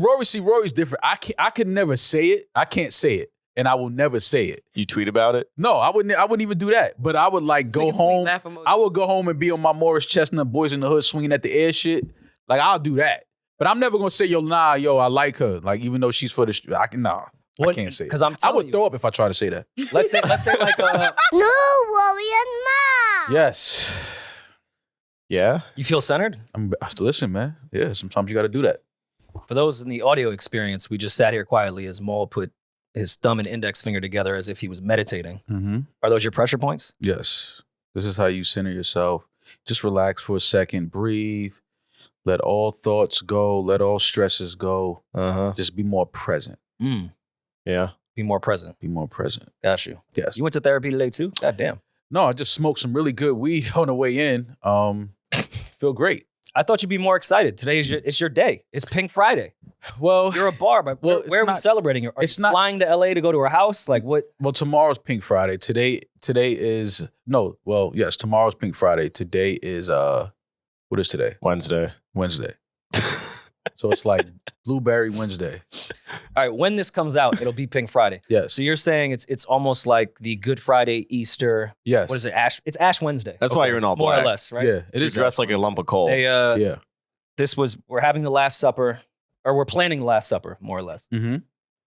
Rory's different. I could never say it. I can't say it. And I will never say it. You tweet about it? No, I wouldn't even do that. But I would like go home. I would go home and be on my Morris Chestnut Boys in the Hood swinging at the air shit. Like I'll do that. But I'm never gonna say, yo, I like her. Like even though she's for the I can't say it. Because I would throw up if I try to say that. Let's say like No, Rory and Ma. Yes. Yeah? You feel centered? Listen, man. Yeah, sometimes you gotta do that. For those in the audio experience, we just sat here quietly as Maul put his thumb and index finger together as if he was meditating. Mm-hmm. Are those your pressure points? Yes. This is how you center yourself. Just relax for a second. Breathe. Let all thoughts go. Let all stresses go. Just be more present. Yeah. Be more present. Be more present. Got you. Yes. You went to therapy today too? God damn. No, I just smoked some really good weed on the way in. Feel great. I thought you'd be more excited. Today is your day. It's Pink Friday. Well, you're a bar, but where are we celebrating? Are you flying to LA to go to her house? Like what? Well, tomorrow's Pink Friday. Today is yes, tomorrow's Pink Friday. Today is what is today? Wednesday. So it's like Blueberry Wednesday. All right, when this comes out, it'll be Pink Friday. Yes. So you're saying it's almost like the Good Friday, Easter. Yes. What is it? It's Ash Wednesday. That's why you're in all black. More or less, right? Yeah, it is. You're dressed like a lump of coal. Yeah. We're having the Last Supper, or we're planning the Last Supper, more or less. Mm-hmm.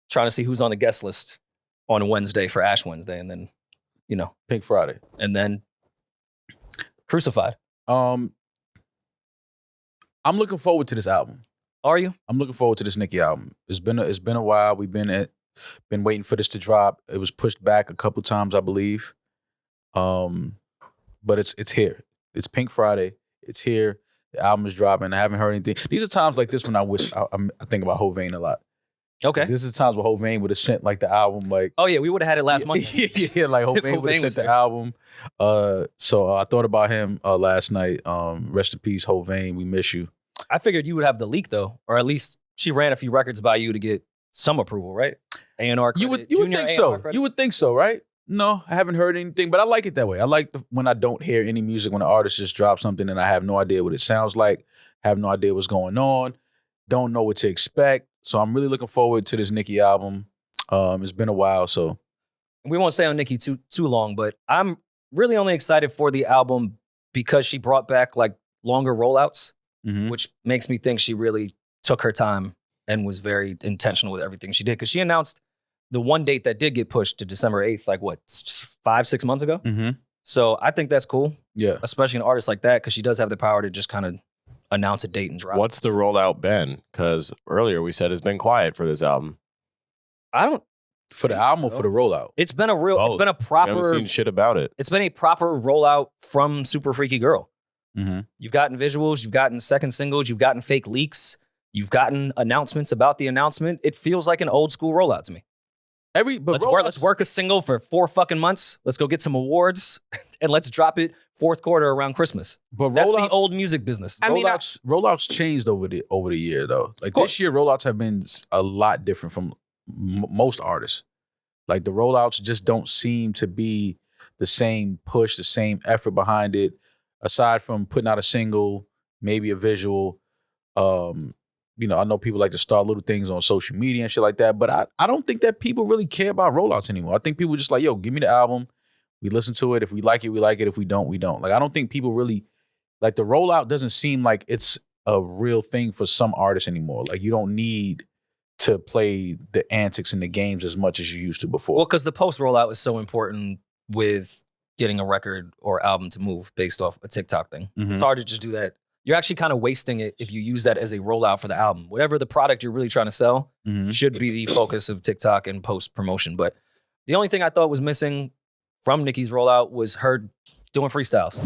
Trying to see who's on the guest list on Wednesday for Ash Wednesday, and then, Pink Friday. And then Crucified. I'm looking forward to this album. Are you? I'm looking forward to this Nicki album. It's been a while. We've been waiting for this to drop. It was pushed back a couple times, I believe. But it's here. It's Pink Friday. It's here. The album is dropping. I haven't heard anything. These are times like this when I wish I think about Hovain a lot. Okay. This is times where Hovain would have sent like the album like. Oh yeah, we would have had it last month. Yeah, like Hovain would have sent the album. So I thought about him last night. Rest in peace, Hovain. We miss you. I figured you would have the leak though, or at least she ran a few records by you to get some approval, right? A&R credit. You would think so. You would think so, right? No, I haven't heard anything, but I like it that way. I like when I don't hear any music, when an artist just drops something and I have no idea what it sounds like, have no idea what's going on, don't know what to expect. So I'm really looking forward to this Nicki album. It's been a while, so. We won't stay on Nicki too long, but I'm really only excited for the album because she brought back like longer rollouts, which makes me think she really took her time and was very intentional with everything she did. Because she announced the one date that did get pushed to December 8th, like what, 5-6 months ago? Mm-hmm. So I think that's cool. Yeah. Especially an artist like that, because she does have the power to just kind of announce a date and drop. What's the rollout been? Because earlier we said it's been quiet for this album. For the album or for the rollout? It's been a proper. I haven't seen shit about it. It's been a proper rollout from Super Freaky Girl. Mm-hmm. You've gotten visuals, you've gotten second singles, you've gotten fake leaks, you've gotten announcements about the announcement. It feels like an old school rollout to me. Let's work a single for 4 fucking months. Let's go get some awards and let's drop it fourth quarter around Christmas. But that's the old music business. Rollouts changed over the year though. Like this year, rollouts have been a lot different from most artists. Like the rollouts just don't seem to be the same push, the same effort behind it. Aside from putting out a single, maybe a visual. I know people like to start little things on social media and shit like that, but I don't think that people really care about rollouts anymore. I think people just like, yo, give me the album. We listen to it. If we like it, we like it. If we don't, we don't. Like, I don't think people really, like the rollout doesn't seem like it's a real thing for some artists anymore. Like you don't need to play the antics and the games as much as you used to before. Well, because the post rollout is so important with getting a record or album to move based off a TikTok thing. Mm-hmm. It's hard to just do that. You're actually kind of wasting it if you use that as a rollout for the album. Whatever the product you're really trying to sell should be the focus of TikTok and post promotion. But the only thing I thought was missing from Nicki's rollout was her doing freestyles.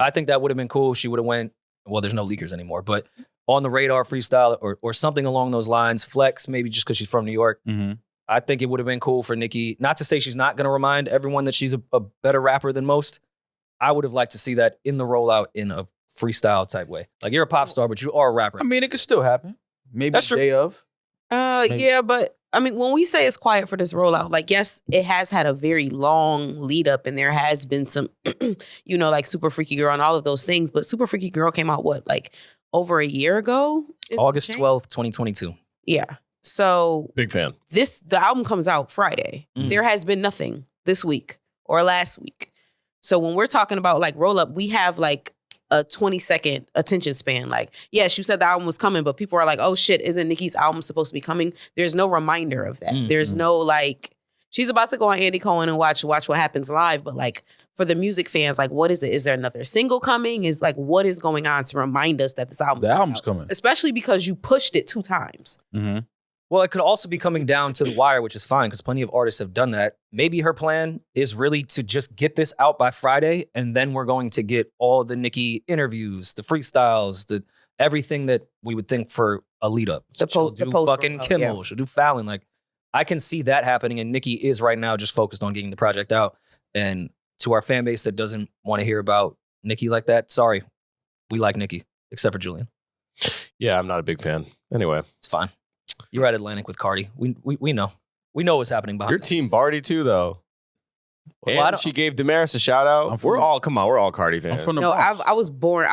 I think that would have been cool. She would have went, well, there's no leakers anymore, but on the radar freestyle or something along those lines. Flex, maybe just because she's from New York. Mm-hmm. I think it would have been cool for Nicki, not to say she's not going to remind everyone that she's a better rapper than most. I would have liked to see that in the rollout in a freestyle type way. Like you're a pop star, but you are a rapper. I mean, it could still happen. Maybe the day of. Yeah, but I mean, when we say it's quiet for this rollout, like, yes, it has had a very long lead up and there has been some, like Super Freaky Girl and all of those things. But Super Freaky Girl came out, like over a year ago? August 12th, 2022. Yeah. So Big fan. the album comes out Friday. There has been nothing this week or last week. So when we're talking about like roll up, we have like a 20-second attention span. Like, yes, you said the album was coming, but people are like, oh shit, isn't Nicki's album supposed to be coming? There's no reminder of that. There's no like, she's about to go on Andy Cohen and watch what happens live. But like for the music fans, like what is it? Is there another single coming? Is like, what is going on to remind us that this album's coming? Especially because you pushed it 2 times. Well, it could also be coming down to the wire, which is fine because plenty of artists have done that. Maybe her plan is really to just get this out by Friday, and then we're going to get all the Nicki interviews, the freestyles, the everything that we would think for a lead up. She'll do fucking Kimmel, she'll do Fallon. Like, I can see that happening, and Nicki is right now just focused on getting the project out. And to our fan base that doesn't want to hear about Nicki like that, sorry, we like Nicki, except for Julian. Yeah, I'm not a big fan. Anyway, it's fine. You're at Atlantic with Cardi. We know. We know what's happening behind. Your team Barty too, though. Well, And she gave Demaris a shout out. We're all Cardi fans. I'm from the No, Bronx. I was born.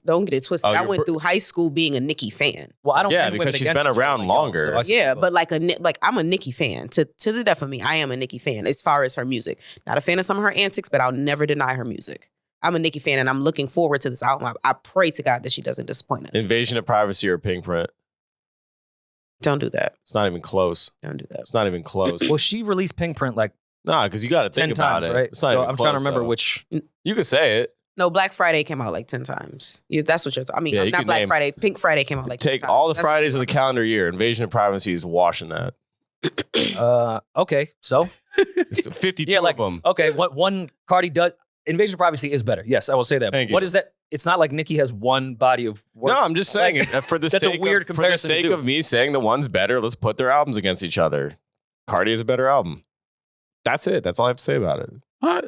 Don't get it twisted. Oh, I went through high school being a Nicki fan. Well, I don't. Yeah, think because women she's against been each other around like y'all, longer. so I see Yeah, both. but like I'm a Nicki fan. To the death of me, I am a Nicki fan as far as her music. Not a fan of some of her antics, but I'll never deny her music. I'm a Nicki fan, and I'm looking forward to this album. I pray to God that she doesn't disappoint us. Invasion of Privacy or Pink Print. Don't do that. It's not even close. Don't do that. It's not even close. Well, she released Pink Print like Nah, because you got to 10 think about times, it. right? It's not So even I'm trying to close, remember though. which. You could say it. No, Black Friday came out like 10 times. That's what you're talking. I mean, Yeah, you not can Black name- Friday. Pink Friday came out like 10 Take times. all the That's Fridays of the calendar year. Invasion of Privacy is washing that. Okay, so It's 52 yeah, like of them. okay, what one Cardi does. Invasion of Privacy is better. Yes, I will say that. Thank What you. is that? It's not like Nicki has one body of work. No, I'm just saying Like, it for the that's a sake weird of, for the comparison to sake do. of me saying the one's better. Let's put their albums against each other. Cardi is a better album. That's it. That's all I have to say about it.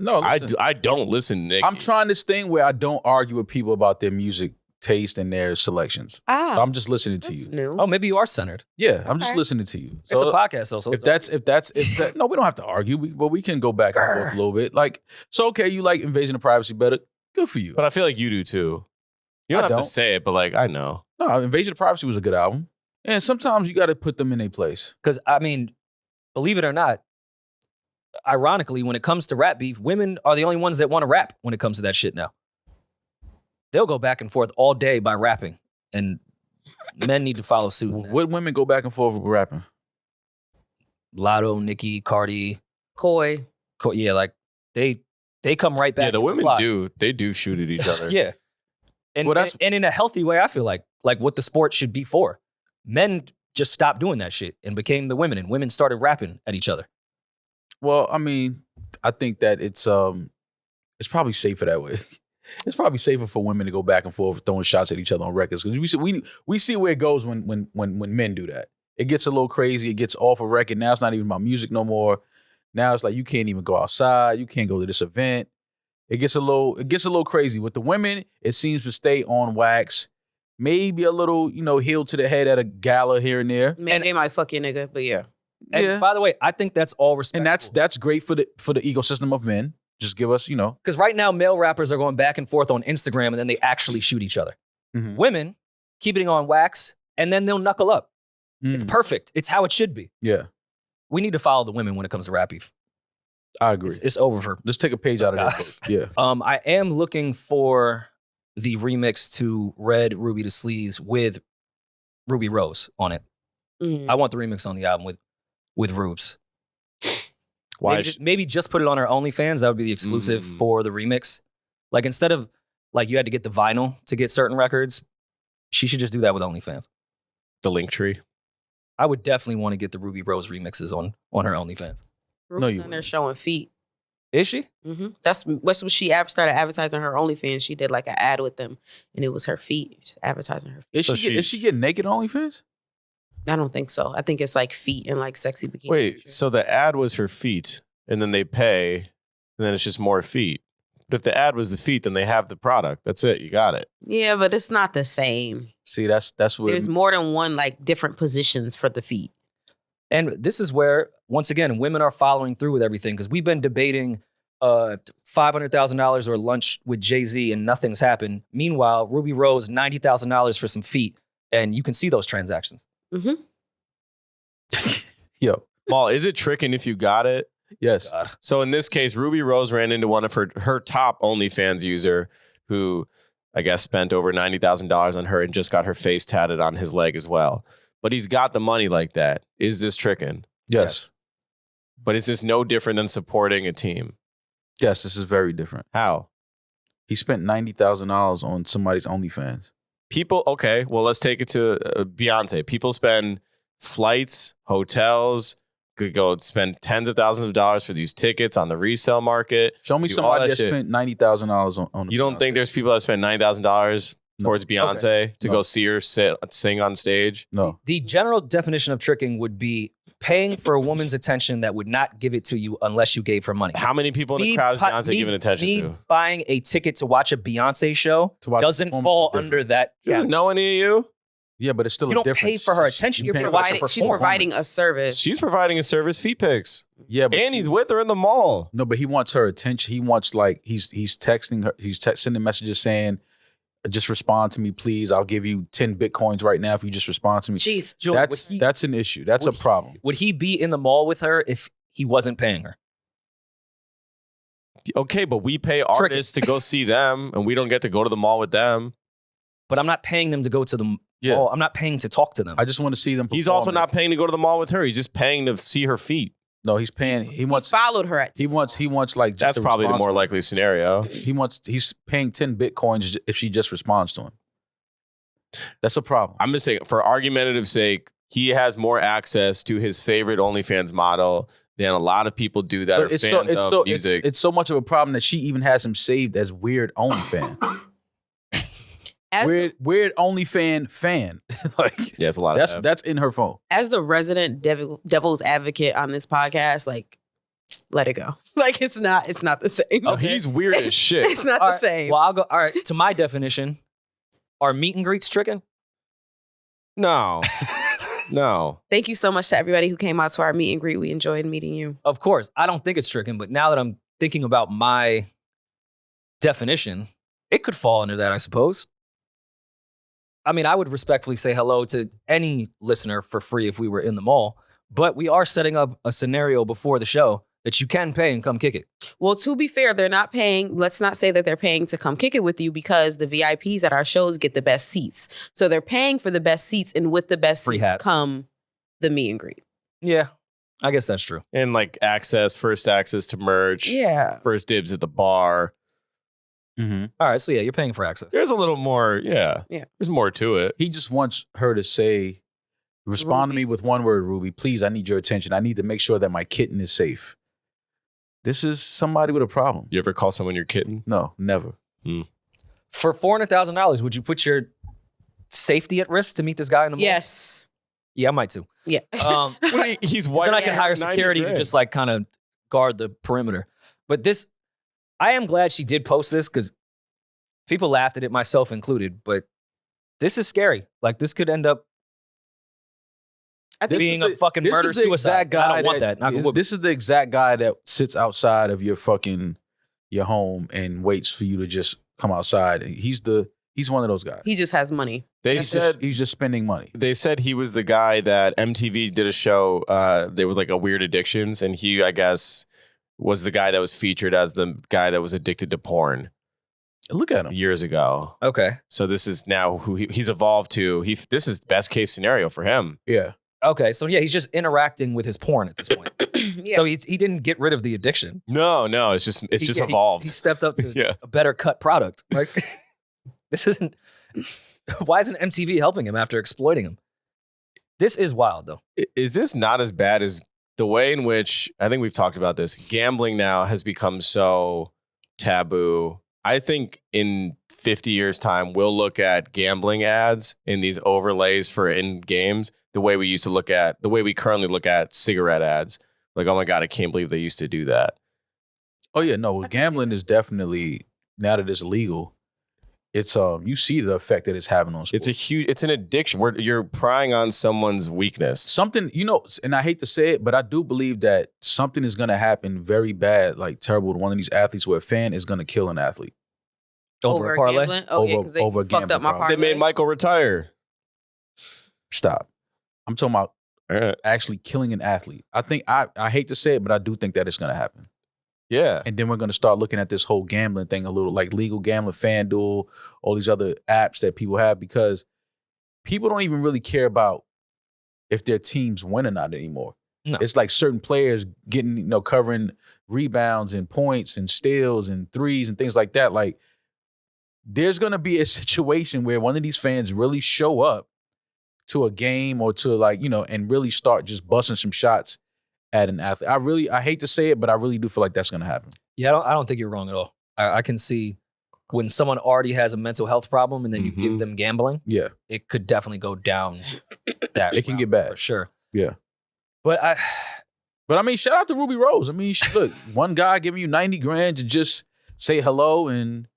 No, listen, I don't listen to Nicki. I'm trying this thing where I don't argue with people about their music taste and their selections. So I'm just listening to that's you. new. Oh, maybe you are centered. Yeah, I'm just Okay. listening to you. It's a So podcast, though. So if that, no, we don't have to argue. But we can go back and forth a little bit. Like, so okay, you like Invasion of Privacy better. Good for you. But I feel like you do too. You don't I have don't. to say it, but like I know. No, Invasion of Privacy was a good album. And sometimes you got to put them in a place. because I mean, believe it or not, ironically, when it comes to rap beef, women are the only ones that want to rap when it comes to that shit now. They'll go back and forth all day by rapping, and men need to follow suit. in that. What women go back and forth with rapping? Lotto, Nicki, Cardi, Coy. yeah, like they come right back. Yeah, the to women block. do. They do shoot at each other. Yeah, and, Well, that's- and in a healthy way, I feel like what the sport should be for. Men just stopped doing that shit and became the women, and women started rapping at each other. Well, I mean, I think that it's probably safer that way. It's probably safer for women to go back and forth throwing shots at each other on records because we see where it goes when men do that. It gets a little crazy. It gets off a record. Now it's not even about music no more. Now it's like you can't even go outside. You can't go to this event. It gets a little crazy. With the women, it seems to stay on wax. Maybe a little, heel to the head at a gala here and there. Maybe they might fuck your nigga, but yeah. And Yeah. by the way, I think that's all respectful. And that's great for the ecosystem of men. Just give us, Because right now, male rappers are going back and forth on Instagram, and then they actually shoot each other. Mhm. Women keep it on wax, and then they'll knuckle up. It's perfect. It's how it should be. Yeah, We need to follow the women when it comes to rap beef. I agree. It's over for. Let's take a page out of this. Guys. Yeah. I am looking for the remix to Red Ruby to Sleaze with Rubi Rose on it. Mhm. I want the remix on the album with Rubes. Why? Maybe just put it on her OnlyFans. That would be the exclusive for the remix. Like instead of like you had to get the vinyl to get certain records, she should just do that with OnlyFans. the link tree. I would definitely want to get the Rubi Rose remixes on her OnlyFans. Ruby's you on there wouldn't. showing feet. Is she? Mm-hmm. That's what she started advertising her OnlyFans. She did like an ad with them, and it was her feet. She's advertising her feet. Is she getting naked on OnlyFans? I don't think so. I think it's like feet and like sexy bikini. Wait, pictures. so the ad was her feet, and then they pay, and then it's just more feet. But if the ad was the feet, then they have the product. That's it. You got it. Yeah, but it's not the same. See, that's what. There's more than one like different positions for the feet. And this is where, once again, women are following through with everything because we've been debating $500,000 or lunch with Jay-Z and nothing's happened. Meanwhile, Rubi Rose, $90,000 for some feet, and you can see those transactions. Mm-hmm. Yo, Maul, is it tricking if you got it? yes. God. So in this case, Ruby Rose ran into one of her top OnlyFans user who I guess spent over $90,000 on her and just got her face tatted on his leg as well. But he's got the money like that. Is this tricking? Yes. But is this no different than supporting a team? Yes, this is very different. How? He spent $90,000 on somebody's OnlyFans. People, okay, well, let's take it to Beyonce. People spend flights, hotels, could go spend tens of thousands of dollars for these tickets on the resale market. Show me Do somebody all that shit. spent $90,000 on You don't think there's people that spend $90,000 towards Beyonce to No. go see her sing on stage? No. The general definition of tricking would be paying for a woman's attention that would not give it to you unless you gave her money. How many people in the crowd is Beyonce giving attention me to? buying a ticket to watch a Beyonce show To watch doesn't performance fall is different. under that. Doesn't know any of you? Yeah, but it's still You a don't difference. pay for her attention. You You're pay for providing- her She's providing a service. She's providing a service, feet pics. Yeah, but And he's with her in the mall. no, but he wants her attention. He wants he's texting her. He's sending messages saying, "Just respond to me, please. I'll give you 10 Bitcoins right now if you just respond to me." Jeez. Julian, That's an issue. That's a problem. Would he be in the mall with her if he wasn't paying her? Okay, but we pay It's tricky. artists to go see them, and we don't get to go to the mall with them. But I'm not paying them to go to the Yeah. mall. I'm not paying to talk to them. I just want to see them. He's also perform not it. paying to go to the mall with her. He's just paying to see her feet. No, he's paying. He wants. Followed her at. He wants like. Just That's a probably the response. more likely scenario. He's paying 10 Bitcoins if she just responds to him. That's a problem. I'm just saying, for argumentative sake, he has more access to his favorite OnlyFans model than a lot of people do that are But fans of music. it's so much of a problem that she even has him saved as weird OnlyFan. weird OnlyFan fan. Like Yeah, it's a lot of that's in her phone. As the resident devil's advocate on this podcast, like, let it go. Like, it's not the same. Oh, he's weird as shit. It's not All the right, same. Well, I'll go. All right. To my definition, are meet and greets tricking? No. No. Thank you so much to everybody who came out to our meet and greet. We enjoyed meeting you. Of course. I don't think it's tricking, but now that I'm thinking about my definition, it could fall under that, I suppose. I mean, I would respectfully say hello to any listener for free if we were in the mall, but we are setting up a scenario before the show that you can pay and come kick it. Well, to be fair, they're not paying. Let's not say that they're paying to come kick it with you because the VIPs at our shows get the best seats. So they're paying for the best seats, and with the best Free seats hats. come the meet and greet. Yeah, I guess that's true. And like first access to merch, Yeah. first dibs at the bar. Mm-hmm. All right, so yeah, you're paying for access. There's a little more, yeah. There's more to it. He just wants her to say, "Respond to me with one word, Ruby. Please, I need your attention. I need to make sure that my kitten is safe." This is somebody with a problem. You ever call someone your kitten? No, never. For $400,000, would you put your safety at risk to meet this guy in the mall? Yes. Yeah, I might too. Yeah. He's 'cause white. then I can hire security to just like kind of guard the perimeter. But this, I am glad she did post this because people laughed at it, myself included. But this is scary. Like this could end up I think being a fucking This murder is the suicide. exact guy I don't want that. Knock on wood. This is the exact guy that sits outside of your home and waits for you to just come outside. He's one of those guys. he just has money. He's just spending money. They said he was the guy that MTV did a show. They were like a weird addictions, and he, I guess, was the guy that was featured as the guy that was addicted to porn Look at him. years ago. Okay. So this is now who he's evolved to. This is best case scenario for him. Yeah. Okay. So yeah, he's just interacting with his porn at this point. Yeah. So he didn't get rid of the addiction. No, it's just He- yeah, he- evolved. He stepped up to Yeah. a better cut product. Like this isn't. Why isn't MTV helping him after exploiting him? This is wild, though. Is this not as bad as the way in which, I think we've talked about this, gambling now has become so taboo. I think in 50 years' time, we'll look at gambling ads in these overlays for in games the way we currently look at cigarette ads. Like, oh my God, I can't believe they used to do that. Oh yeah, no. Gambling is definitely, now that it's legal, it's you see the effect that it's having on sports. It's an addiction where you're prying on someone's weakness. Something, and I hate to say it, but I do believe that something is going to happen very bad, like terrible to one of these athletes where a fan is going to kill an athlete. Over a parlay. gambling? Oh, yeah, because they Over a fucked up my gambling parlay. They made Michael retire. Stop. I'm talking about actually killing an athlete. I think I hate to say it, but I do think that it's going to happen. Yeah. And then we're going to start looking at this whole gambling thing a little, like legal gambling, FanDuel, all these other apps that people have, because people don't even really care about if their teams win or not anymore. No. It's like certain players getting, covering rebounds and points and steals and threes and things like that. Like, there's going to be a situation where one of these fans really show up to a game or to and really start just busting some shots at an athlete. I hate to say it, but I really do feel like that's going to happen. Yeah, I don't think you're wrong at all. I can see when someone already has a mental health problem and then you give them gambling, it could definitely go down that It can get bad. for sure. Yeah. But I mean, shout out to Rubi Rose. I mean, look, one guy giving you $90,000 to just say hello and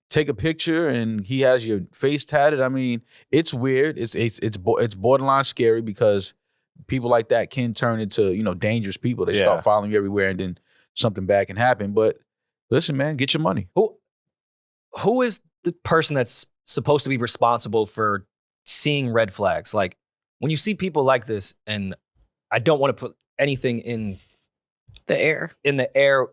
take a picture, and he has your face tatted. I mean, it's weird. It's borderline scary because people like that can turn into dangerous people. They start following you everywhere, and then something bad can happen. But listen, man, get your money. Who is the person that's supposed to be responsible for seeing red flags? Like, when you see people like this, and I don't want to put anything in the air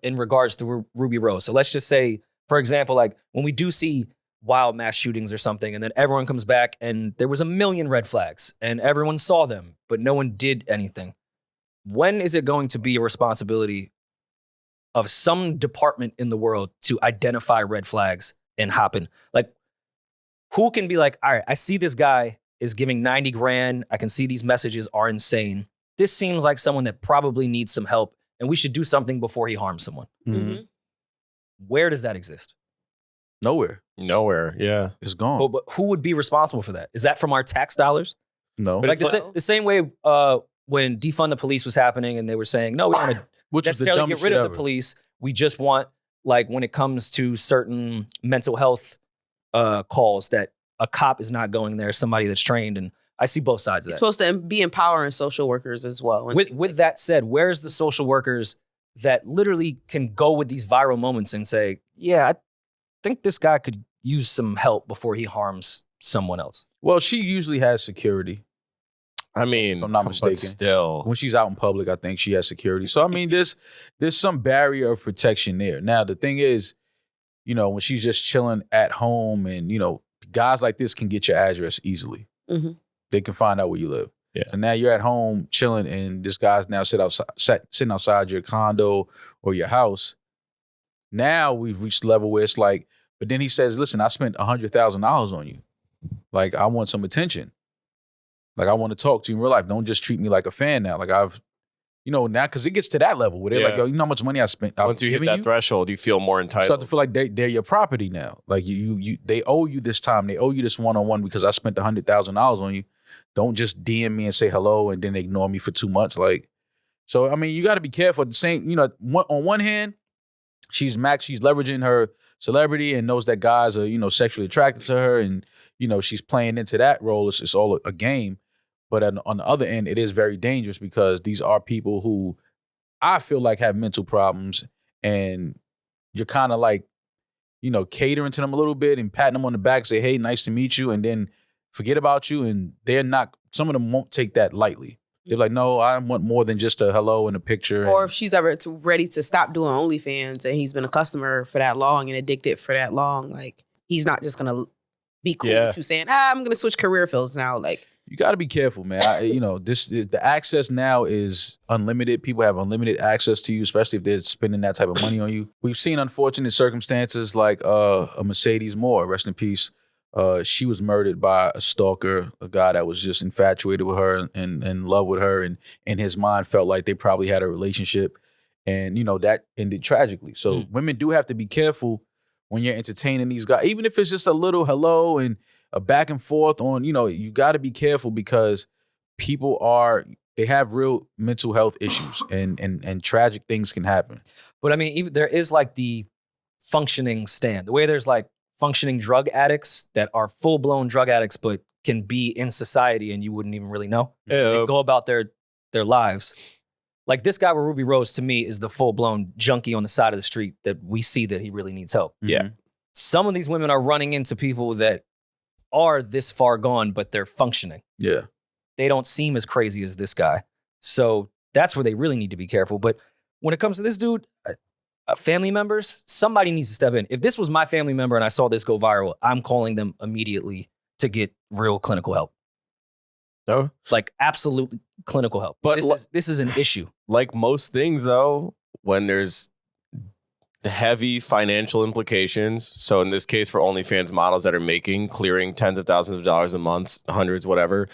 in regards to Rubi Rose. So let's just say, for example, like when we do see wild mass shootings or something, and then everyone comes back and there was a million red flags and everyone saw them, but no one did anything. When is it going to be a responsibility of some department in the world to identify red flags and hop in? Like, who can be like, all right, I see this guy is giving $90,000. I can see these messages are insane. This seems like someone that probably needs some help, and we should do something before he harms someone. Mm-hmm. Where does that exist? Nowhere. Yeah. It's gone. But who would be responsible for that? Is that from our tax dollars? No. Like the same way when defund the police was happening, and they were saying, no, we want to necessarily get rid of the police. We just want, like, when it comes to certain mental health calls, that a cop is not going there, somebody that's trained. And I see both sides of that. It's supposed to be empowering social workers as well. With that said, where's the social workers that literally can go with these viral moments and say, yeah, I think this guy could use some help before he harms someone else? Well, she usually has security. I mean, if I'm not mistaken. Still, when she's out in public, I think she has security. So I mean, there's some barrier of protection there. Now the thing is, when she's just chilling at home, and guys like this can get your address easily. Mm-hmm. They can find out where you live. Yeah. So now you're at home chilling, and this guy's now sitting outside your condo or your house. Now we've reached the level where it's like, but then he says, listen, I spent $100,000 on you. Like, I want some attention. Like, I want to talk to you in real life. Don't just treat me like a fan now. Like, I've, now, because it gets to that level where they're like, yo, you know how much money I spent? Once you hit that threshold, you feel more entitled. You start to feel like they're your property now. Like, they owe you this time. They owe you this one-on-one because I spent $100,000 on you. Don't just DM me and say hello and then ignore me for 2 months. Like, so, I mean, you got to be careful. At the same, on one hand, she's leveraging her celebrity and knows that guys are, sexually attracted to her, and, she's playing into that role. It's all a game. But on the other end, it is very dangerous because these are people who I feel like have mental problems, and you're kind of like, catering to them a little bit and patting them on the back, say, hey, nice to meet you, and then forget about you. And some of them won't take that lightly. They're like, no, I want more than just a hello and a picture. Or if she's ever ready to stop doing OnlyFans and he's been a customer for that long and addicted for that long, like, he's not just going to be cool with you saying, I'm going to switch career fields now. Like, you got to be careful, man. The access now is unlimited. People have unlimited access to you, especially if they're spending that type of money on you. We've seen unfortunate circumstances like a Mercedes Moore, rest in peace. She was murdered by a stalker, a guy that was just infatuated with her and in love with her, and in his mind felt like they probably had a relationship, and that ended tragically. So women do have to be careful when you're entertaining these guys, even if it's just a little hello and a back and forth on, you got to be careful because people they have real mental health issues, and tragic things can happen. But I mean, even there is like the functioning stand, the way there's like functioning drug addicts that are full-blown drug addicts but can be in society and you wouldn't even really know. They go about their lives. Like, this guy with Rubi Rose, to me, is the full-blown junkie on the side of the street that we see that he really needs help. Yeah. Some of these women are running into people that are this far gone, but they're functioning. Yeah. they don't seem as crazy as this guy. So that's where they really need to be careful. But when it comes to this dude, family members, somebody needs to step in. If this was my family member and I saw this go viral, I'm calling them immediately to get real clinical help. No, Like absolute clinical help. But this is an issue. like most things, though, when there's heavy financial implications. So in this case, for OnlyFans models that are clearing tens of thousands of dollars a month, hundreds, whatever.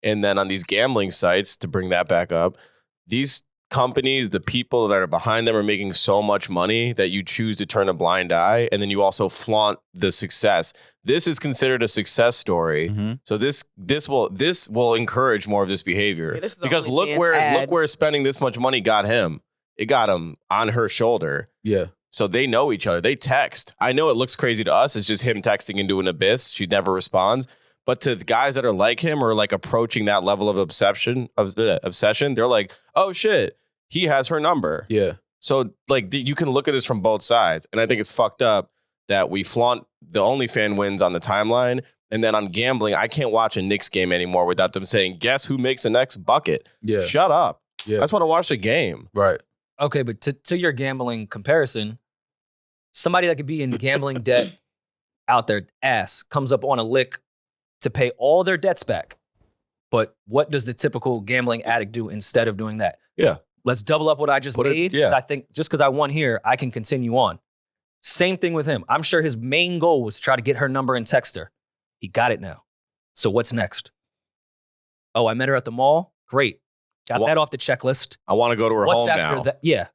And then on these gambling sites, to bring that back up, these companies, the people that are behind them are making so much money that you choose to turn a blind eye. And then you also flaunt the success. This is considered a success story. Mm-hmm. So this will encourage more of this behavior. This is because only look fans where ad. spending this much money got him. It got him on her shoulder. Yeah. So they know each other. They text. I know it looks crazy to us. It's just him texting into an abyss. She never responds. But to the guys that are like him or like approaching that level of obsession, they're like, oh shit, he has her number. Yeah. So like you can look at this from both sides. And I think it's fucked up that we flaunt the OnlyFans wins on the timeline. And then on gambling, I can't watch a Knicks game anymore without them saying, guess who makes the next bucket? Yeah. Shut up. Yeah. I just want to watch the game. Right. Okay, but to your gambling comparison, somebody that could be in gambling debt out their ass comes up on a lick to pay all their debts back. But what does the typical gambling addict do instead of doing that? Yeah. Let's double up what I just made. Yeah. I think just because I won here, I can continue on. Same thing with him. I'm sure his main goal was to try to get her number and text her. He got it now. So what's next? Oh, I met her at the mall? Great. Got that off the checklist. I want to go to her What's home after now. that? Yeah.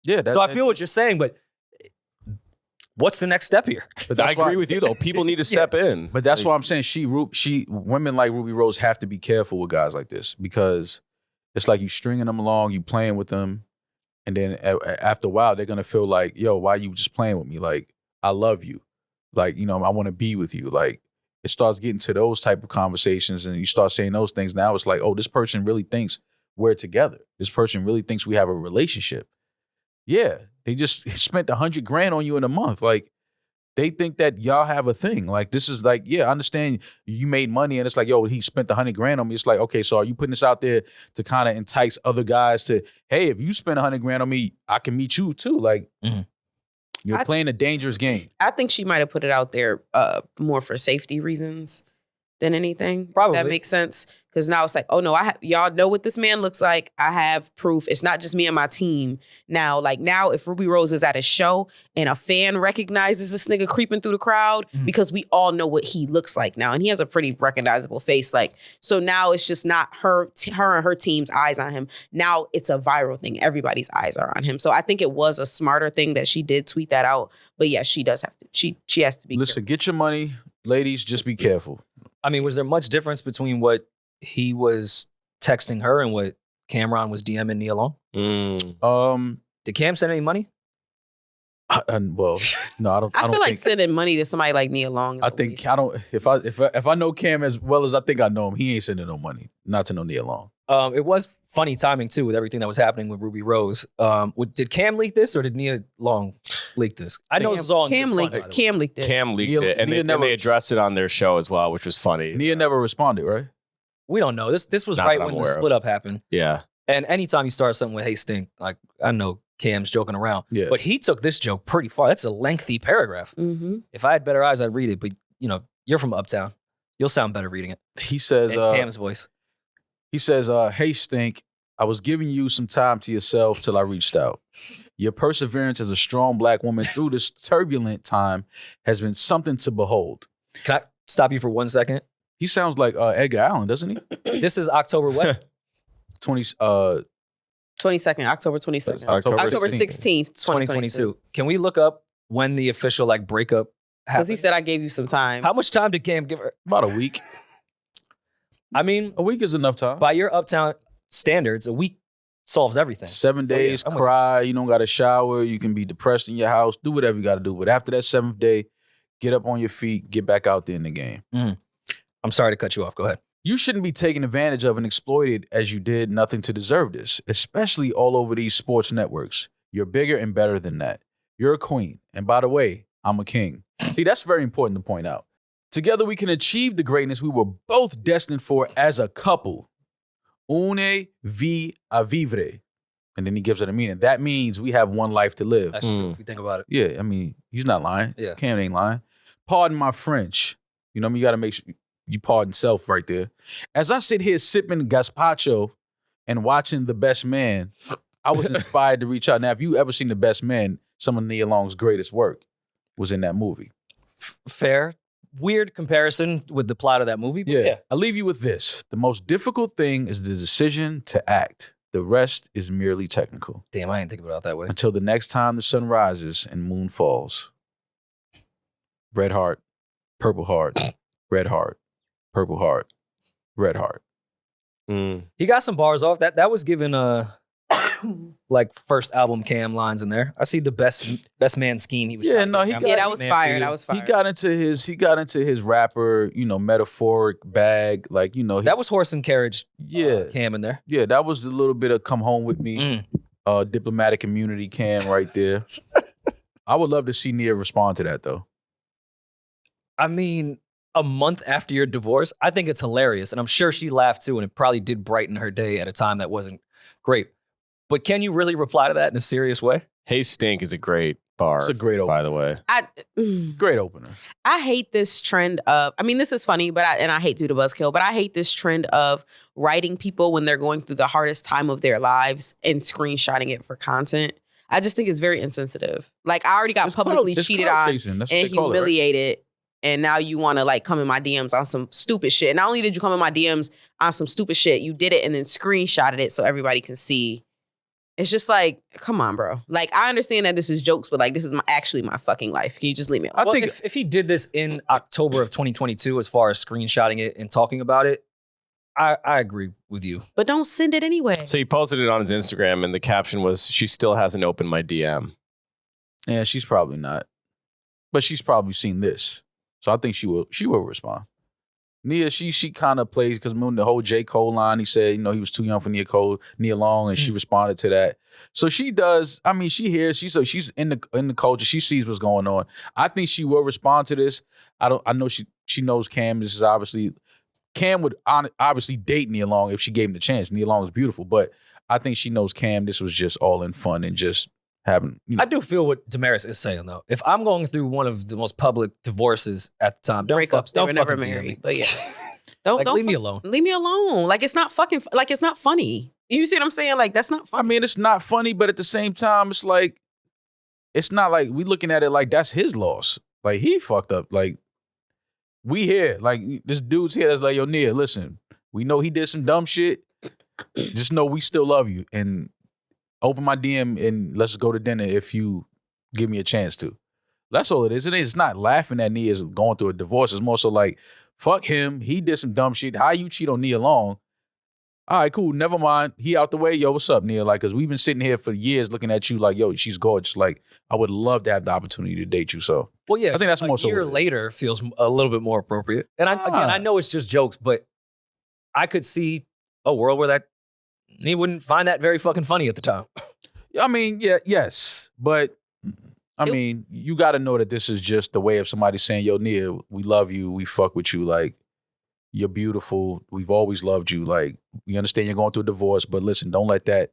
Yeah. So I feel what you're saying, but what's the next step here? But I agree with you though. People need to step in. But that's why I'm saying women like Rubi Rose have to be careful with guys like this, because it's like you stringing them along, you playing with them, and then after a while they're gonna feel like, yo, why you just playing with me? Like, I love you, like, you know, I want to be with you. Like, it starts getting to those type of conversations, and you start saying those things. Now it's like, oh, this person really thinks we're together. This person really thinks we have a relationship. Yeah, they just spent $100,000 on you in a month. Like, they think that y'all have a thing. Like, this is like, yeah, I understand you made money, and it's like, yo, he spent $100,000 on me. It's like, okay, so are you putting this out there to kind of entice other guys to, hey, if you spend $100,000 on me, I can meet you too. Like, you're playing a dangerous game. I think she might have put it out there more for safety reasons than anything. Probably. That makes sense. Because now it's like, oh no, y'all know what this man looks like. I have proof. It's not just me and my team. Now, if Rubi Rose is at a show and a fan recognizes this nigga creeping through the crowd, because we all know what he looks like now. And he has a pretty recognizable face. Like, so now it's just not her and her team's eyes on him. Now it's a viral thing. Everybody's eyes are on him. So I think it was a smarter thing that she did tweet that out. But yeah, she does have to. She has to be Listen, get your money. Ladies, just be careful. I mean, was there much difference between what he was texting her and what Cameron was DMing Nia Long? Did Cam send any money? Well, no, I don't. I feel like think, sending money to somebody like Nia Long. I think I don't. If I know Cam as well as I think I know him, he ain't sending no money. Not to no Nia Long. It was funny timing too with everything that was happening with Rubi Rose. Did Cam leak this or did Nia Long leak this? I know this was all in Cam good leaked fun, it. by the way. Cam leaked it. Cam leaked Nia- it, and Nia never- they addressed it on their show as well, which was funny. Nia never responded, right? We don't know. This was Not right that I'm when the aware of. split up happened. Yeah. And anytime you start something with "Hey Stink," like I know Cam's joking around, Yeah. but he took this joke pretty far. That's a lengthy paragraph. Mm-hmm. If I had better eyes, I'd read it. But you know, you're from Uptown. You'll sound better reading it. He says. In Cam's voice. He says, "Hey Stink, I was giving you some time to yourself till I reached out. Your perseverance as a strong black woman through this turbulent time has been something to behold." Can I stop you for 1 second? He sounds like Edgar Allan, doesn't he? This is October what? 22nd, October 22nd. October October 16th. 16th, 2022. 2022. Can we look up when the official breakup Because happened? he said I gave you some time. How much time did Cam give her? About a week. I mean, A week is enough time. by your Uptown standards, a week solves everything. 7 So, yeah, days, I'm with cry. You don't got to shower. You can be depressed in your house. Do whatever you got to do. But after that 7th day, get up on your feet. Get back out there in the game. I'm sorry to cut you off. Go ahead. You shouldn't be taken advantage of and exploited as you did nothing to deserve this, especially all over these sports networks. You're bigger and better than that. You're a queen. And by the way, I'm a king. See, that's very important to point out. Together we can achieve the greatness we were both destined for as a couple. Une vie à vivre. And then he gives it a meaning. That means we have one life to live. That's true if you think about it. Yeah, I mean, he's not lying. Yeah. Cam ain't lying. Pardon my French. You know what I mean? You got to make sure you pardon self right there. As I sit here sipping gazpacho and watching The Best Man, I was inspired to reach out. Now, if you ever seen The Best Man, some of Nia Long's greatest work was in that movie. Fair. Weird comparison with the plot of that movie. But Yeah. I'll leave you with this. The most difficult thing is the decision to act. The rest is merely technical. Damn, I didn't think about it that way. Until the next time the sun rises and moon falls. Red heart, purple heart, red heart, purple heart, red heart. He got some bars off. That was given like first album Cam lines in there. I see the best man scheme. He was Yeah, no, he got, that was fire. That was fire. He got into his rapper, metaphoric bag, like that was horse and carriage. Yeah, Cam in there. Yeah, that was a little bit of come home with me, diplomatic immunity Cam right there. I would love to see Nia respond to that though. I mean, a month after your divorce, I think it's hilarious, and I'm sure she laughed too, and it probably did brighten her day at a time that wasn't great. But can you really reply to that in a serious way? Hey Stink is a great bar. It's a great opener, by the way. Great opener. I hate this trend of, I mean, this is funny, but I hate to do the buzzkill, but I hate this trend of writing people when they're going through the hardest time of their lives and screenshotting it for content. I just think it's very insensitive. Like, I already got publicly cheated on and humiliated. And now you want to like come in my DMs on some stupid shit. And not only did you come in my DMs on some stupid shit, you did it and then screenshotted it so everybody can see. It's just like, come on, bro. Like, I understand that this is jokes, but like, this is actually my fucking life. Can you just leave me alone? I think if he did this in October of 2022, as far as screenshotting it and talking about it, I agree with you. But don't send it anyway. So he posted it on his Instagram and the caption was, "She still hasn't opened my DM." Yeah, she's probably not. But she's probably seen this. So I think she will respond. Nia, she kind of plays, because remember the whole J. Cole line, he said, he was too young for Nia Long, and she responded to that. So she does, I mean, she hears, she's in the culture, she sees what's going on. I think she will respond to this. I know she knows Cam. This is obviously, Cam would obviously date Nia Long if she gave him the chance. Nia Long is beautiful, but I think she knows Cam, this was just all in fun and just having, I do feel what Demaris is saying though. If I'm going through one of the most public divorces at the time, breakups, they were never married, but yeah, don't leave me alone. Leave me alone. Like, it's not fucking, like, it's not funny. You see what I'm saying? Like, that's not funny. I mean, it's not funny, but at the same time, it's like, it's not like we looking at it like that's his loss. Like, he fucked up. Like, we here. Like, this dude's here that's like, yo, Nia, listen, we know he did some dumb shit. Just know we still love you. And open my DM and let's go to dinner if you give me a chance to. That's all it is. It's not laughing at Nia's going through a divorce. It's more so like, fuck him. He did some dumb shit. How you cheat on Nia Long? All right, cool. Never mind. He out the way. Yo, what's up, Nia? Like, because we've been sitting here for years looking at you like, yo, she's gorgeous. Like, I would love to have the opportunity to date you. So, well, yeah, I think that's more so. A year later feels a little bit more appropriate. And I know it's just jokes, but I could see a world where he wouldn't find that very fucking funny at the time. I mean, yeah, yes. But, I mean, you got to know that this is just the way of somebody saying, yo, Nia, we love you. We fuck with you. Like, you're beautiful. We've always loved you. Like, we understand you're going through a divorce, but listen, don't let that,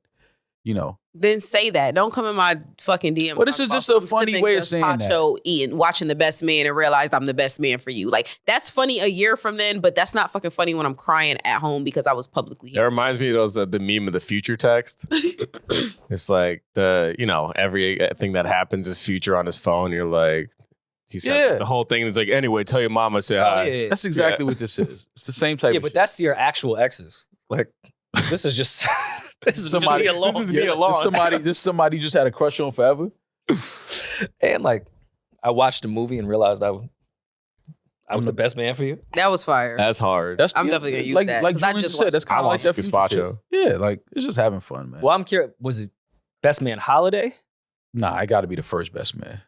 Then say that. Don't come in my fucking DM. Well, this is just a funny way of saying that. Eating, watching The Best Man and realize I'm the best man for you. Like, that's funny a year from then, but that's not fucking funny when I'm crying at home because I was publicly here. That reminds me of the meme of the future text. It's like everything that happens is future on his phone. You're like, he said the whole thing is like, anyway, tell your mom I said hi. Yeah. That's exactly what this is. It's the same type of but shit. that's your actual exes. Like, this is just... This is somebody. Nia Long. This is Nia Long. This somebody just had a crush on forever. And like, I watched the movie and realized I was the best man for you. That was fire. That's hard. I'm definitely gonna use that. Like Julian just said, that's kind of like that gazpacho. Yeah, like it's just having fun, man. Well, I'm curious. Was it Best Man Holiday? Nah, I got to be the first best man.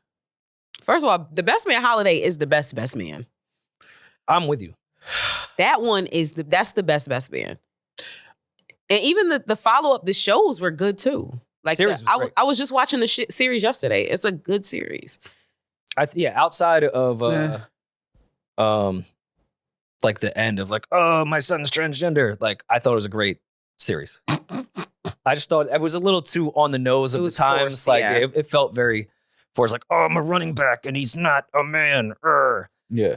First of all, the Best Man Holiday is the best man. I'm with you. That one that's the best man. And even the follow-up, the shows were good too. Like, I was just watching the series yesterday. It's a good series. Outside of like the end of like, oh, my son's transgender. Like, I thought it was a great series. I just thought it was a little too on the nose of the times. Forced, like yeah. it felt very forced. Like, oh, I'm a running back and he's not a man. Yeah.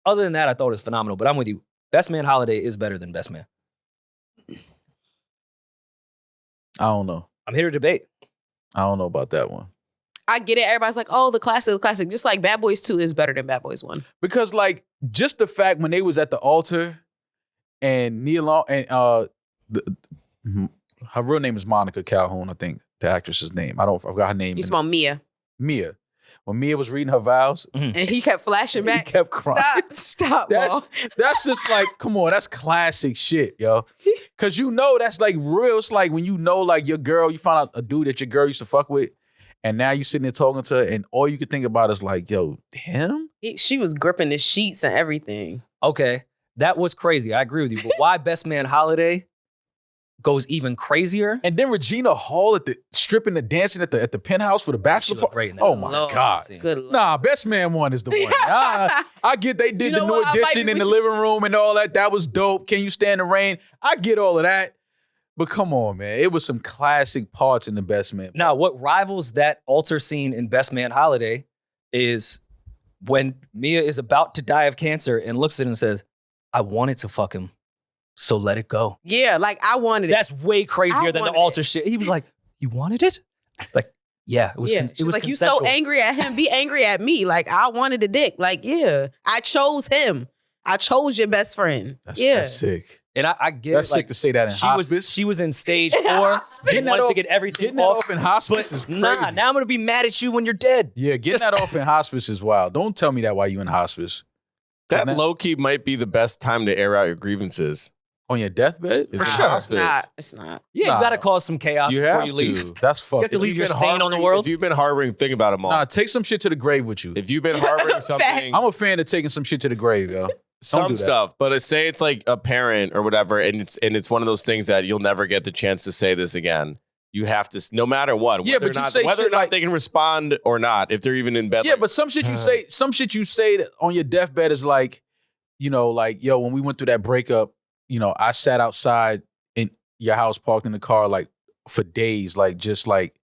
Other than that, I thought it was phenomenal. But I'm with you. Best Man Holiday is better than Best Man. I don't know. I'm here to debate. I don't know about that one. I get it. Everybody's like, oh, the classic. Just like Bad Boys 2 is better than Bad Boys 1. Because like just the fact when they was at the altar and Nia Long and her real name is Monica Calhoun, I think the actress's name. I forgot her name. You smell Mia. Mia. When Mia was reading her vows, And he kept flashing he back. kept crying. Stop, Maul. That's just like, come on, that's classic shit, yo. Cause you know that's like real. It's like when you know like your girl, you find out a dude that your girl used to fuck with, and now you sitting there talking to her, and all you can think about is like, yo, him? She was gripping the sheets and everything. Okay, that was crazy. I agree with you. But why Best Man Holiday goes even crazier? And then Regina Hall at the stripping and dancing at the penthouse for the She bachelor looked party. great in that. Oh my Lord. God. Good luck. Nah, Best Man one is the one. I get they did You know the new what? I might edition be in the with you. living room and all that. That was dope. Can You Stand the Rain? I get all of that. But come on, man. It was some classic parts in the Best Man. Now, what rivals that altar scene in Best Man Holiday is when Mia is about to die of cancer and looks at him and says, I wanted to fuck him, so let it go. Yeah, like I wanted it. That's way crazier than the wanted altar shit. He was like, you wanted it? Like, yeah, it was Yeah. it She was like, you consensual. so angry at him. Be angry at me. Like, I wanted a dick. Like, yeah. I chose him. I chose your best friend. That's sick. And I get That's it, like, sick to say that in hospice. she was in stage 4. Hospice. He wanted to get everything Getting that off. off in hospice is crazy. Nah, now I'm gonna be mad at you when you're dead. Yeah, getting that off in hospice is wild. Don't tell me that while you in hospice. That That- low-key might be the best time to air out your grievances. On your deathbed? Is For in sure. hospice. It's not. Yeah, Nah. you gotta cause some chaos You before have you leave. to. That's fucked. have to up. leave If your you've been stain on the harboring- world. If you've been harboring, think about them all. Nah, take some shit to the grave with you. If you've been harboring something, I'm a fan of taking some shit to the grave, yo. do some that. stuff, but say it's like a parent or whatever, and it's one of those things that you'll never get the chance to say this again. You have to, no matter what, Yeah, whether but or you not, say whether or shit not like- they can respond or not, if they're even in bed. Yeah, like, but some shit you say that on your deathbed is like, you know, like, yo, when we went through that breakup, you know, I sat outside in your house, parked in the car, like for days, like just like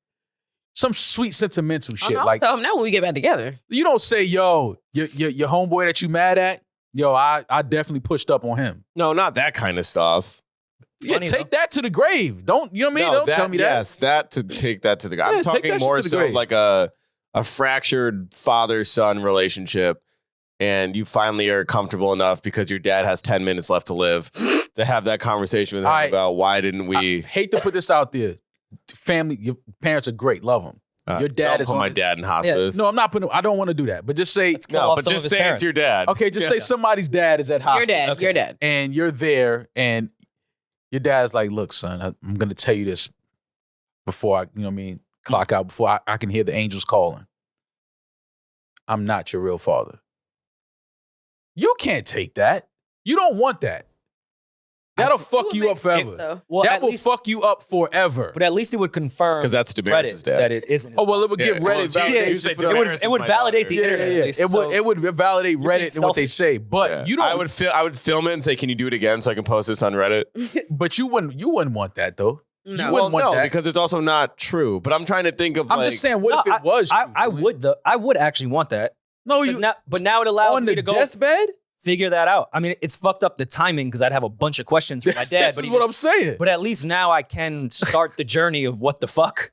some sweet sentimental shit. I'll Like tell him now when we get back together. you don't say, yo, your homeboy that you mad at, yo, I definitely pushed up on him. no, not that kind of stuff. Yeah, Funny, take that to the grave. Don't you know what I mean? No, Don't tell me that. Yes, that to take that to the guy. Yeah, I'm take that talking shit more to the so grave. like a fractured father-son relationship, and you finally are comfortable enough because your dad has 10 minutes left to live to have that conversation with him about why didn't we. I hate to put this out there. Family, your parents are great. Love them. Your dad don't is put on my the- dad in hospice. No, I'm not putting. I don't want to do that. But just say, Let's kill No, off but some of just his say parents. it's your dad. okay, just say somebody's dad is at hospice. Your dad. And you're there, and your dad's like, look, son, I'm going to tell you this before I, you know what I mean, clock out, before I can hear the angels calling. I'm not your real father. You can't take that. You don't want that. That'll fuck you up forever. Though. Well, That at will least, fuck you up forever. but at least it would confirm Because that's Demaris' Reddit dad. that it isn't. his Oh, well, it would Yeah, give well, Reddit it's- validation. you say for it them. would, Demaris it would is my validate the daughter. internet. at least. It would So it would validate being Reddit and what they selfish. say, but Yeah. you don't. I would film it and say, "Can you do it again so I can post this on Reddit?" But you wouldn't want that though. No. You Well, wouldn't want no, that. because it's also not true. But I'm trying to think of I'm like, just saying, what if it was? I true? would I would actually want that. No, 'Cause you now, but now it allows on me the to go deathbed. figure that out. I mean, it's fucked up the timing because I'd have a bunch of questions for my dad. This But is he what just- I'm saying. But at least now I can start the journey of what the fuck.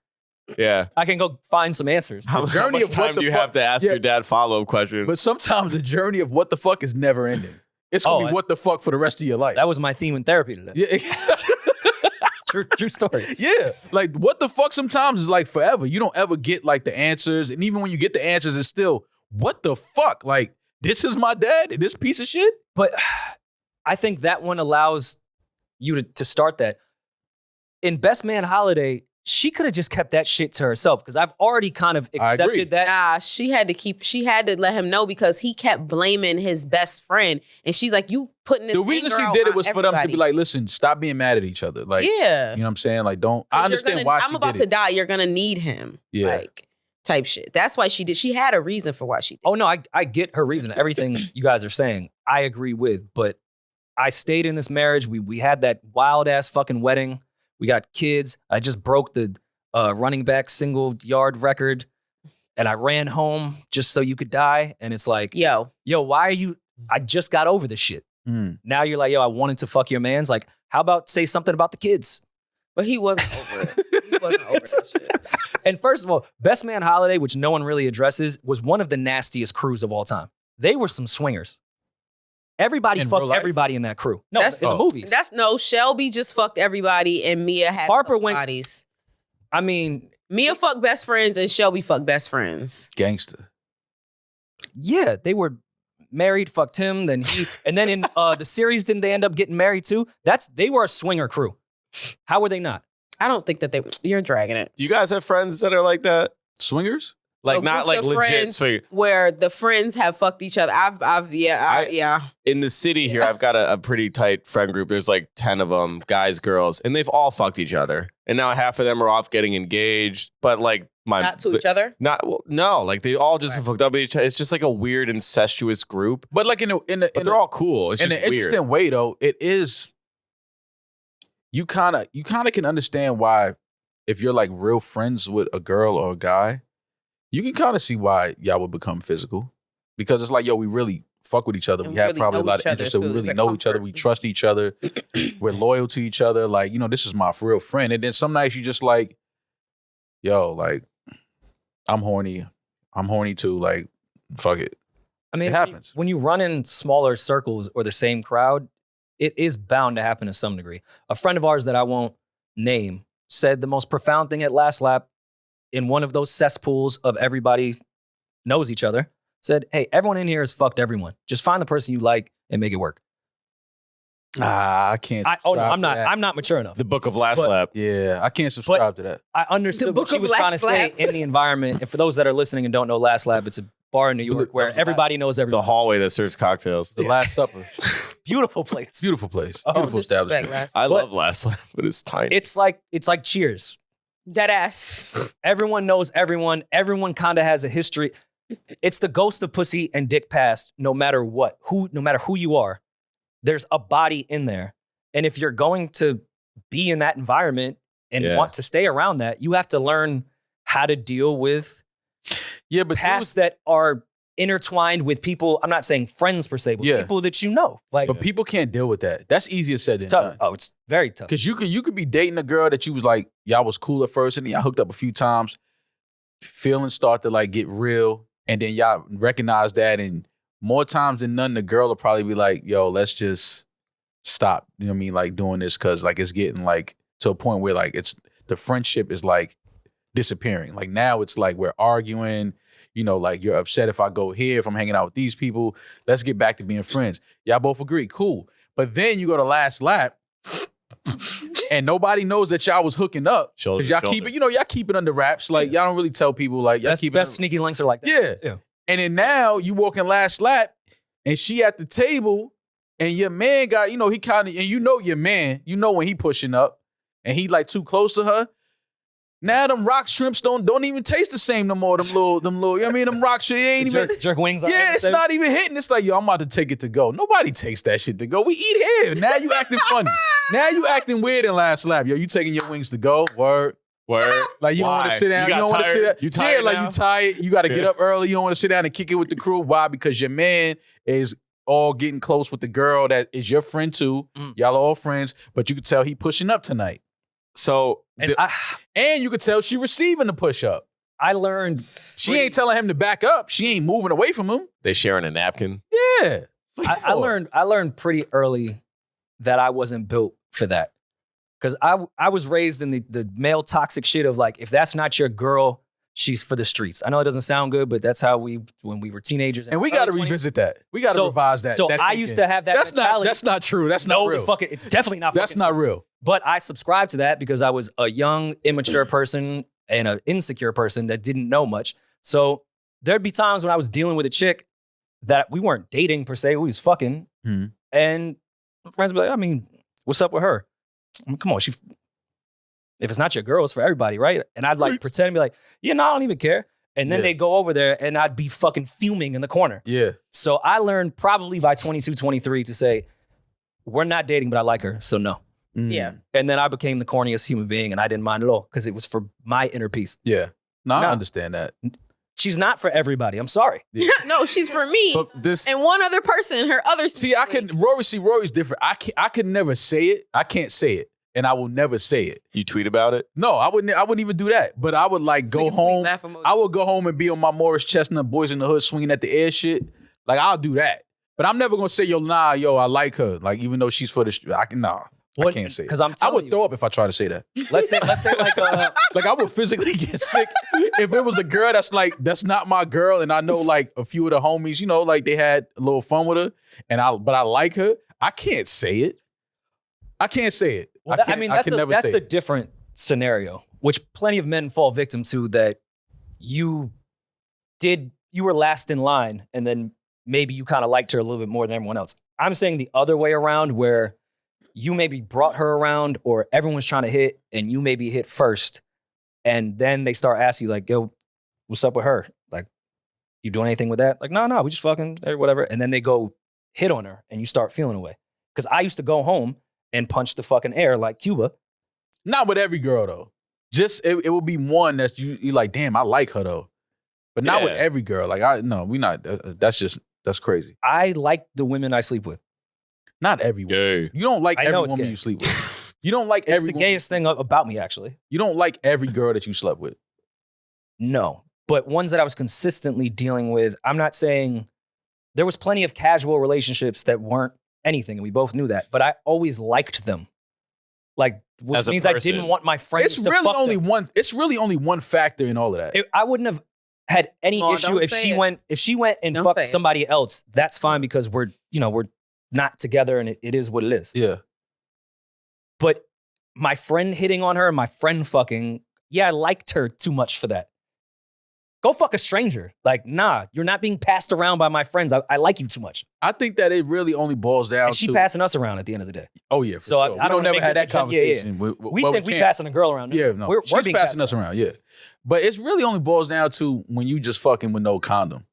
yeah. I can go find some answers. How journey much of what time the do you fuck- have to ask Yeah. your dad follow-up questions? But sometimes the journey of what the fuck is never ending. It's gonna Oh, be what the fuck for the rest of your life. That was my theme in therapy today. Yeah. True story. Yeah, like what the fuck sometimes is like forever. You don't ever get like the answers, and even when you get the answers, it's still what the fuck. Like this is my dad, this piece of shit. But I think that one allows you to start that. In Best Man Holiday, she could have just kept that shit to herself because I've already kind of I agree. accepted that. Nah, she had to let him know because he kept blaming his best friend. And she's like, you putting this The reason anger she out did it on was for them to everybody. be like, listen, stop being mad at each other. Like, yeah. you know what I'm saying? Like, don't. I 'Cause understand you're why I'm she about did to it. die. You're going to need him. Yeah. Like, type shit. That's why she did. She had a reason for why she did. Oh no, I get her reason. Everything you guys are saying, I agree with. But I stayed in this marriage. We had that wild ass fucking wedding. We got kids. I just broke the running back single yard record, and I ran home just so you could die. And it's like, yo, why are you? I just got over this shit. Now you're like, yo, I wanted to fuck your man's. Like, how about say something about the kids? But he wasn't over it. He wasn't over that shit. And first of all, Best Man Holiday, which no one really addresses, was one of the nastiest crews of all time. They were some swingers. Everybody fucked everybody in that crew. No, in the movies. Shelby just fucked everybody and Mia had Harper went bodies. I mean, Mia fucked best friends and Shelby fucked best friends. Gangster. Yeah, they were married, fucked him, then he, and then in the series, didn't they end up getting married too? They were a swinger crew. How were they not? I don't think that you're dragging it. Do you guys have friends that are like that? Swingers? Like not like legit swingers. Where the friends have fucked each other. Yeah. In the city here, I've got a pretty tight friend group. There's like 10 of them, guys, girls, and they've all fucked each other. And now half of them are off getting engaged, but like not to each other? No, like they all just hooked up with each other. It's just like a weird incestuous group. But like but they're all cool. It's in just an weird. interesting way though, it is. You kind of can understand why, if you're like real friends with a girl or a guy, you can kind of see why y'all would become physical, because it's like, yo, we really fuck with each other. We have really probably a lot of interest. So we really know each other. We trust each other. We're loyal to each other. Like, this is my real friend. And then some nights you just like, yo, like, I'm horny. I'm horny too. Like, fuck it. I mean, it happens. When you run in smaller circles or the same crowd, it is bound to happen to some degree. A friend of ours that I won't name said the most profound thing at Last Lap in one of those cesspools of everybody knows each other, said, hey, everyone in here has fucked everyone. Just find the person you like and make it work. I can't. I'm not mature enough. The Book of Last Lap. Yeah, I can't subscribe to that. I understood what she was trying to say in the environment. And for those that are listening and don't know Last Lap, it's a bar in New York where everybody knows everyone. It's a hallway that serves cocktails. The Last Supper. Beautiful place. Beautiful place. Beautiful establishment. I love Last Lap, but it's tiny. It's like Cheers. Dead ass. Everyone knows everyone. Everyone kind of has a history. It's the ghost of pussy and dick past, no matter what. No matter who you are, there's a body in there. And if you're going to be in that environment and want to stay around that, you have to learn how to deal with pasts that are intertwined with people. I'm not saying friends per se, but people that you know. Like, but people can't deal with that. That's easier said than done. Oh, it's very tough. Because you could be dating a girl that you was like, y'all was cool at first, and then y'all hooked up a few times. Feelings start to like get real, and then y'all recognize that, and more times than none, the girl will probably be like, yo, let's just stop. You know what I mean? Like doing this because like it's getting like to a point where like the friendship is like disappearing. Like now it's like we're arguing. Like you're upset if I go here, if I'm hanging out with these people. Let's get back to being friends. Y'all both agree, cool. But then you go to Last Lap, and nobody knows that y'all was hooking up. Because y'all keep it, y'all keep it under wraps. Like y'all don't really tell people. Like y'all keep best sneaky links are like that. Yeah. And then now you walk in Last Lap, and she at the table, and your man got, he kind of, and your man, when he pushing up, and he like too close to her. Now them rock shrimps don't even taste the same no more. Them little, them rock shrimps ain't even jerk wings. Yeah, it's not even hitting. It's like, yo, I'm about to take it to go. Nobody takes that shit to go. We eat here. Now you acting funny. Now you acting weird in Last Lap. Yo, you taking your wings to go. Word. Like you don't want to sit down. You don't want to sit down. You tired? Like you tired. You got to get up early. You don't want to sit down and kick it with the crew. Why? Because your man is all getting close with the girl that is your friend too. Y'all are all friends, but you can tell he pushing up tonight. So and you could tell she receiving the push up. I learned she ain't telling him to back up. She ain't moving away from him. They sharing a napkin. Yeah. I learned pretty early that I wasn't built for that. Because I was raised in the male toxic shit of like, if that's not your girl, she's for the streets. I know it doesn't sound good, but that's how when we were teenagers. And we got to revisit that. We got to revise that. So I used to have that mentality. That's not true. That's not real. It's definitely not That's not real. But I subscribed to that because I was a young, immature person and an insecure person that didn't know much. So there'd be times when I was dealing with a chick that we weren't dating per se. We was fucking. And my friends would be like, I mean, what's up with her? I mean, come on, if it's not your girl, it's for everybody, right? And I'd like pretend to be like, I don't even care. And then they go over there and I'd be fucking fuming in the corner. Yeah. So I learned probably by 22, 23 to say, we're not dating, but I like her, so no. Yeah. And then I became the corniest human being and I didn't mind at all because it was for my inner peace. Yeah. No, I understand that. She's not for everybody. I'm sorry. Yeah. No, she's for me. But this And one other person, her other. Rory's different. I could never say it. I can't say it. And I will never say it. you tweet about it. No, I wouldn't even do that. But I would like go Niggas home. tweet laugh emoji. I would go home and be on my Morris Chestnut Boys in the Hood swinging at the air shit. Like I'll do that. But I'm never gonna say, yo, I like her. Like even though she's for the I can't say it. Because I would throw up if I try to say that. Let's say like Like I would physically get sick if it was a girl that's not my girl, and I know like a few of the homies, like they had a little fun with her, but I like her. I can't say it. I can't say it. Well, that's a different scenario, which plenty of men fall victim to. That you were last in line, and then maybe you kind of liked her a little bit more than everyone else. I'm saying the other way around, where you maybe brought her around, or everyone's trying to hit, and you maybe hit first, and then they start asking you like, "Yo, what's up with her? Like, you doing anything with that?" Like, no, we just fucking or whatever. And then they go hit on her, and you start feeling away. Because I used to go home and punch the fucking air like Cuba. Not with every girl though. Just it will be one that you like. Damn, I like her though, but not with every girl. Like we not. That's crazy. I like the women I sleep with. Not every woman. You don't like every woman you sleep with. You don't like It's the gayest thing about me, actually. You don't like every girl that you slept with. No, but ones that I was consistently dealing with. I'm not saying there was plenty of casual relationships that weren't anything, and we both knew that. But I always liked them. Like, which means I didn't want my friends to fuck them. It's really only one factor in all of that. I wouldn't have had any issue if she went and fucked somebody else. That's fine because we're not together and it is what it is. Yeah. But my friend hitting on her and my friend fucking, I liked her too much for that. Go fuck a stranger. Like, nah, you're not being passed around by my friends. I like you too much. I think that it really only boils down and she passing us around at the end of the day. Oh, yeah. So sure. I don't never had that conversation. Yeah. We think we passing a girl around. Yeah, no. She's being passing us around, yeah. But it's really only boils down to when you just fucking with no condom.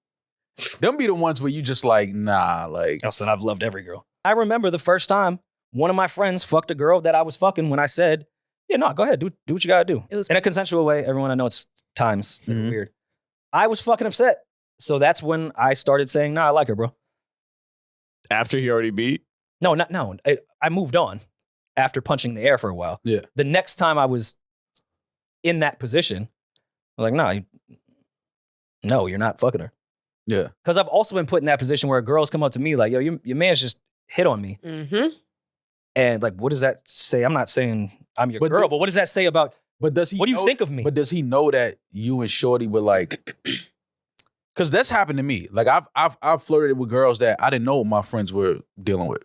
Them be the ones where you just like, nah, like. Listen, I've loved every girl. I remember the first time one of my friends fucked a girl that I was fucking when I said, go ahead, do what you gotta do. It was in a consensual way. Everyone, I know it's times that are weird. I was fucking upset. So that's when I started saying, I like her, bro. After he already beat? No. I moved on after punching the air for a while. Yeah. The next time I was in that position, I'm like, no, you're not fucking her. Yeah. Because I've also been put in that position where girls come up to me like, yo, your man's just hit on me. Mm-hmm. And like, what does that say? I'm not saying I'm your girl, but what does that say about, what do you think of me? But does he know that you and Shorty were like, because that's happened to me. Like I've flirted with girls that I didn't know what my friends were dealing with.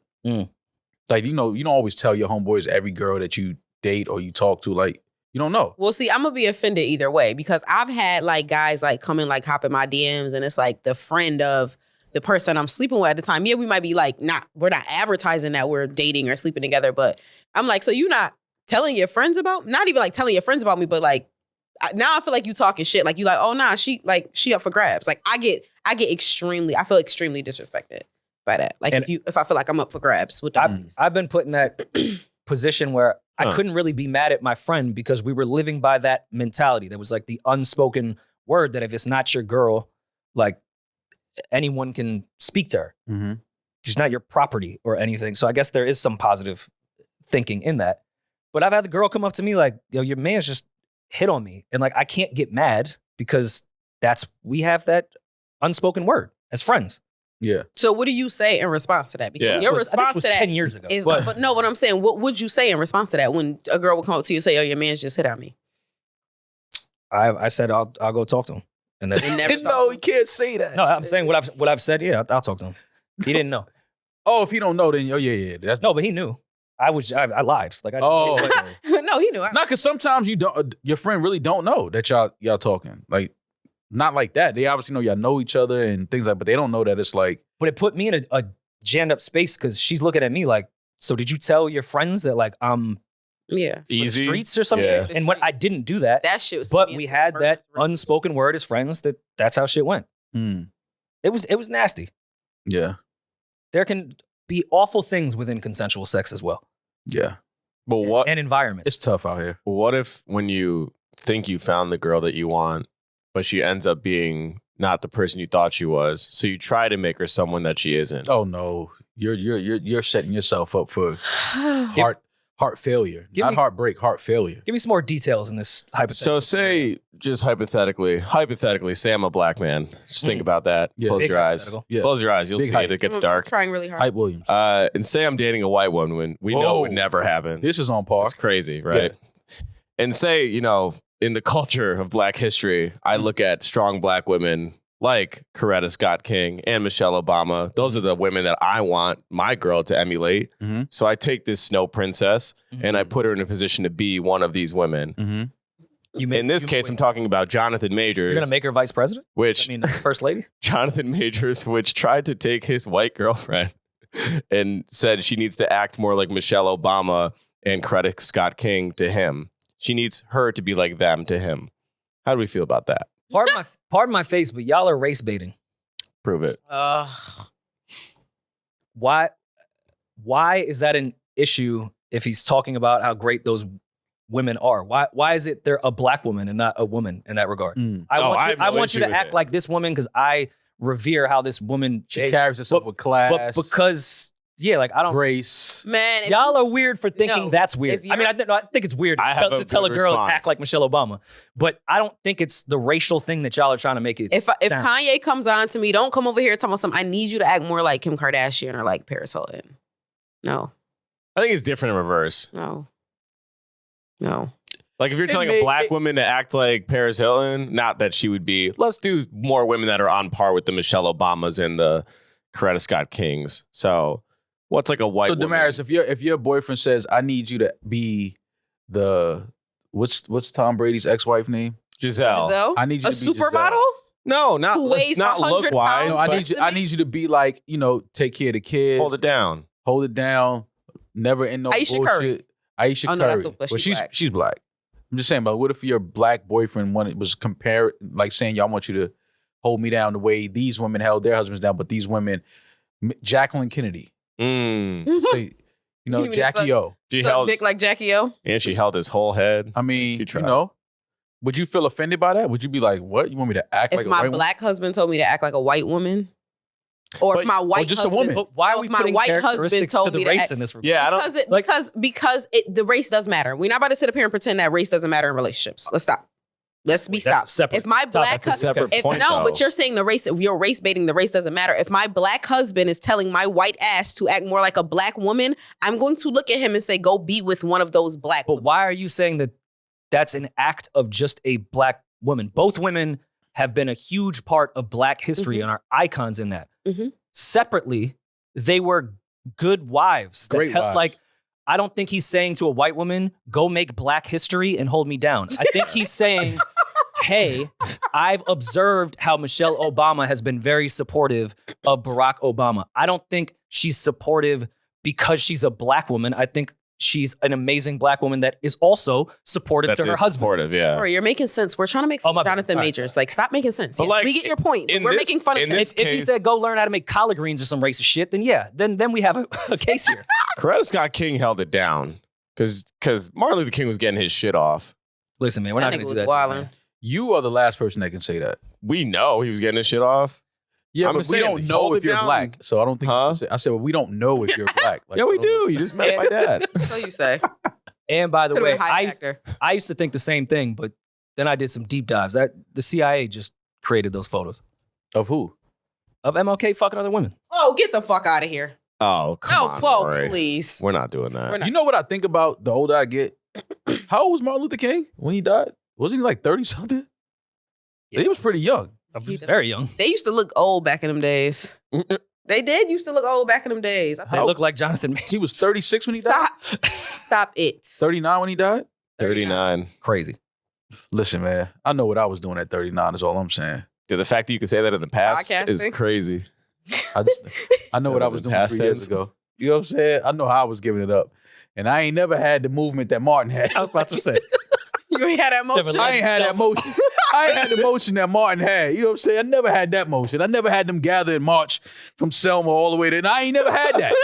Like, you don't always tell your homeboys every girl that you date or you talk to, like, you don't know. Well, see, I'm going to be offended either way because I've had like guys like come and like hop in my DMs and it's like the friend of the person I'm sleeping with at the time. Yeah, we might be like, we're not advertising that we're dating or sleeping together, but I'm like, so you're not telling your friends about, not even like telling your friends about me, but like, now I feel like you talking shit. Like you like, oh nah, she up for grabs. Like I feel extremely disrespected by that. Like if I feel like I'm up for grabs with that. I've been put in that position where I couldn't really be mad at my friend because we were living by that mentality. There was like the unspoken word that if it's not your girl, like anyone can speak to her. Mm-hmm. She's not your property or anything. So I guess there is some positive thinking in that. But I've had the girl come up to me like, yo, your man's just hit on me. And like, I can't get mad because we have that unspoken word as friends. Yeah. So what do you say in response to that? Because your response was to that 10 years ago. But no, what I'm saying, what would you say in response to that when a girl would come up to you and say, oh, your man's just hit on me? I said, I'll go talk to him. And then no, he can't say that. No, I'm saying what I've said. Yeah, I'll talk to him. He didn't know. Oh, if he don't know, then yeah. But he knew. I lied. Like no, he knew. Not because sometimes your friend really don't know that y'all talking. Like, not like that. They obviously know y'all know each other and things like, but they don't know that it's like. But it put me in a jammed up space because she's looking at me like, so did you tell your friends that like I'm Yeah. for the Easy. streets or some Yeah. shit. And when I didn't do that, That shit was. but we had that unspoken word as friends that's how shit went. Mm. It was nasty. Yeah. There can be awful things within consensual sex as well. Yeah. But what And environments. It's tough out here. what if when you think you found the girl that you want, but she ends up being not the person you thought she was, so you try to make her someone that she isn't? Oh no. You're setting yourself up for heart failure. Give Not me- heartbreak, heart failure. Give me some more details in this hypothetical. So say, just hypothetically, say I'm a black man. Just think about that. Yeah. Close Big your eyes. hypothetical. Yeah. Close your eyes. You'll Big see hype. it. It gets dark. Trying really hard. Hype Williams. And say I'm dating a white woman. We know it would Whoa. never happen. This is on par. It's crazy, right? And say, in the culture of Black history, I look at strong Black women like Coretta Scott King and Michelle Obama. Those are the women that I want my girl to emulate. Mhm. So I take this snow princess Mhm. and I put her in a position to be one of these women. Mm-hmm. In this case, I'm talking about Jonathan Majors. You're gonna make her vice president? which I mean, first lady? Jonathan Majors, which tried to take his white girlfriend and said she needs to act more like Michelle Obama and Coretta Scott King to him. She needs her to be like them to him. How do we feel about that? Pardon my face, but y'all are race baiting. Prove it. Why is that an issue if he's talking about how great those women are? Why is it they're a black woman and not a woman in that regard? Mm. I have no want you issue to with act it. like this woman because I revere how this woman She carries herself with class, but because like I don't. grace. Man, if Y'all are weird for thinking No, that's weird. if I mean, I think it's weird I have to a tell a good girl to response. act like Michelle Obama, but I don't think it's the racial thing that y'all are trying to make it. If sound. Kanye comes on to me, don't come over here talking about something. I need you to act more like Kim Kardashian or like Paris Hilton. No, I think it's different in reverse. no. Like if you're telling a black woman to act like Paris Hilton, not that she would be. Let's do more women that are on par with the Michelle Obamas and the Coretta Scott Kings. So what's like a white So woman? Demaris, if your boyfriend says, "I need you to be the what's Tom Brady's ex-wife name? Giselle. Though? I need you A to be Giselle. supermodel? No, not Who let's weighs not 100 look wise. No, pounds? I need you to be like, take care of the kids, Hold it down. never in no Aisha bullshit. Curry. Aisha Oh, no, Curry. that's- but Well, she's black. she's black. I'm just saying, but what if your black boyfriend was like saying, "Y'all want you to hold me down the way these women held their husbands down," but these women, Jacqueline Kennedy, say, You mean Jackie O. She Suck held dick like Jackie O? and she held his whole head. I mean, She tried. would you feel offended by that? Would you be like, "What? You want me to act If like a my white black husband told me to act like a white woman, or But- if my white just a husband, woman. But why are or we if my putting white husband characteristics told to the me to race act- in this regard? Yeah, I don't. because the race does matter. We're not about to sit up here and pretend that race doesn't matter in relationships. Let's stop. Let's be Wait, that's stopped. separate. If my black That's a separate if, point, no, though. but you're saying the race. If you're race baiting, the race doesn't matter. If my black husband is telling my white ass to act more like a black woman, I'm going to look at him and say, "Go be with one of those black." But women. why are you saying that that's an act of just a black woman? Both women have been a huge part of black history and are icons in that. Mhm. Separately, they were good wives. that Great helped- wives. Like, I don't think he's saying to a white woman, "Go make black history and hold me down." I think he's saying, "Hey, I've observed how Michelle Obama has been very supportive of Barack Obama. I don't think she's supportive because she's a black woman. I think she's an amazing black woman that is also supportive That to her is husband." supportive, yeah. Or you're making sense. We're trying to make fun Oh, my of bad. Jonathan All right, Majors. Like, stop making sense. But, Yeah, like, we get your point. in We're this- making fun of in him. this If he case- said, "Go learn how to make collard greens" or some racist shit, then yeah, then we have a case here. Coretta Scott King held it down because Martin Luther King was getting his shit off. Listen, man, we're That not nigga going to do was that. To you, wildin'. man. You are the last person that can say that. We know he was getting his shit off. Yeah, I'm but we saying, don't know hold if it you're down. black, so I don't think. Huh? I said, well, we don't know if you're black. Like, Yeah, we I don't know. do. You just met my dad. So you say. And by the Could've way, been high factor. I used to think the same thing, but then I did some deep dives. That the CIA just created those photos Of who? of MLK fucking other women. Oh, get the fuck out of here. Oh, come on, Whoa, Rory. please. We're not doing that. We're not. You know what I think about the older I get? How old was Martin Luther King when he died? Wasn't he like 30 something? Yeah. He was pretty young. I was very young. They used to look old back in them days. They did used to look old back in them days. They look like Jonathan Majors. He was 36 when he died. Stop it. 39 when he died. 39. Crazy. Listen, man, I know what I was doing at 39. Is all I'm saying. Dude, the fact that you can say that in the past is Podcasting? crazy. I know what I was doing Past 3 years tense. ago. You know what I'm saying? I know how I was giving it up. And I ain't never had the movement that Martin had. I was about to say. You ain't had that motion. I ain't had that motion. I ain't had the motion that Martin had. You know what I'm saying? I never had that motion. I never had them gather in March from Selma all the way there. And I ain't never had that.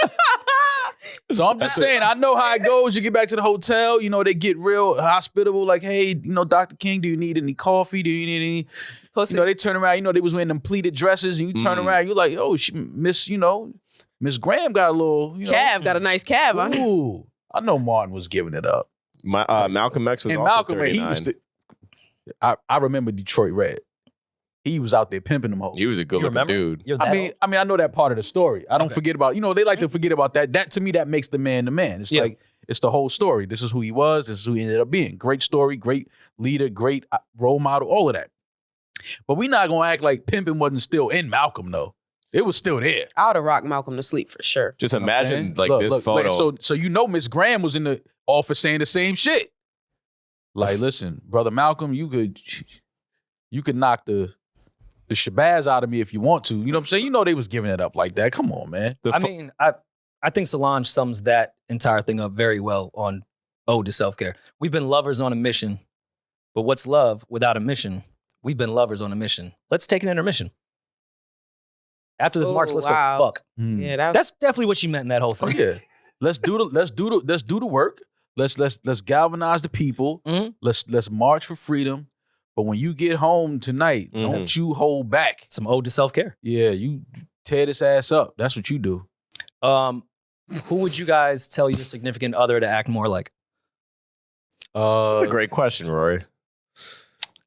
So I'm just saying, I know how it goes. You get back to the hotel, you know, they get real hospitable. Like, hey, you know, Dr. King, do you need any coffee? Do you need any? Pussy. You know, they turn around. You know, they was wearing them pleated dresses, and you turn around, you're like, oh, Miss Graham got a little, you know, Calf got a nice calf on it. Ooh, I know Martin was giving it up. Malcolm X was And also Malcolm, 39. he used to. I remember Detroit Red. He was out there pimping them hoes. He was a good looking dude. You're that old? I mean, I know that part of the story. I don't forget about, you know, they like to forget about that. That to me, that makes the man the man. It's like, it's the whole story. This is who he was. This is who he ended up being. Great story, great leader, great role model, all of that. But we not going to act like pimping wasn't still in Malcolm, though. It was still there. I would have rocked Malcolm to sleep for sure. Just imagine this look, photo. so you know Miss Graham was in the office saying the same shit. Like, listen, brother Malcolm, you could knock the shabazz out of me if you want to. You know what I'm saying? You know they was giving it up like that. Come on, man. I think Solange sums that entire thing up very well on Ode to Self-Care. We've been lovers on a mission, but what's love without a mission? We've been lovers on a mission. Let's take an intermission. After this march, let's go fuck. Yeah, that's definitely what she meant in that whole thing. Oh, yeah. Let's do the work. Let's galvanize the people. Mm-hmm. Let's march for freedom. But when you get home tonight, don't you hold back. Some Ode to Self-Care. Yeah, you tear this ass up. That's what you do. Who would you guys tell your significant other to act more like? That's a great question, Rory.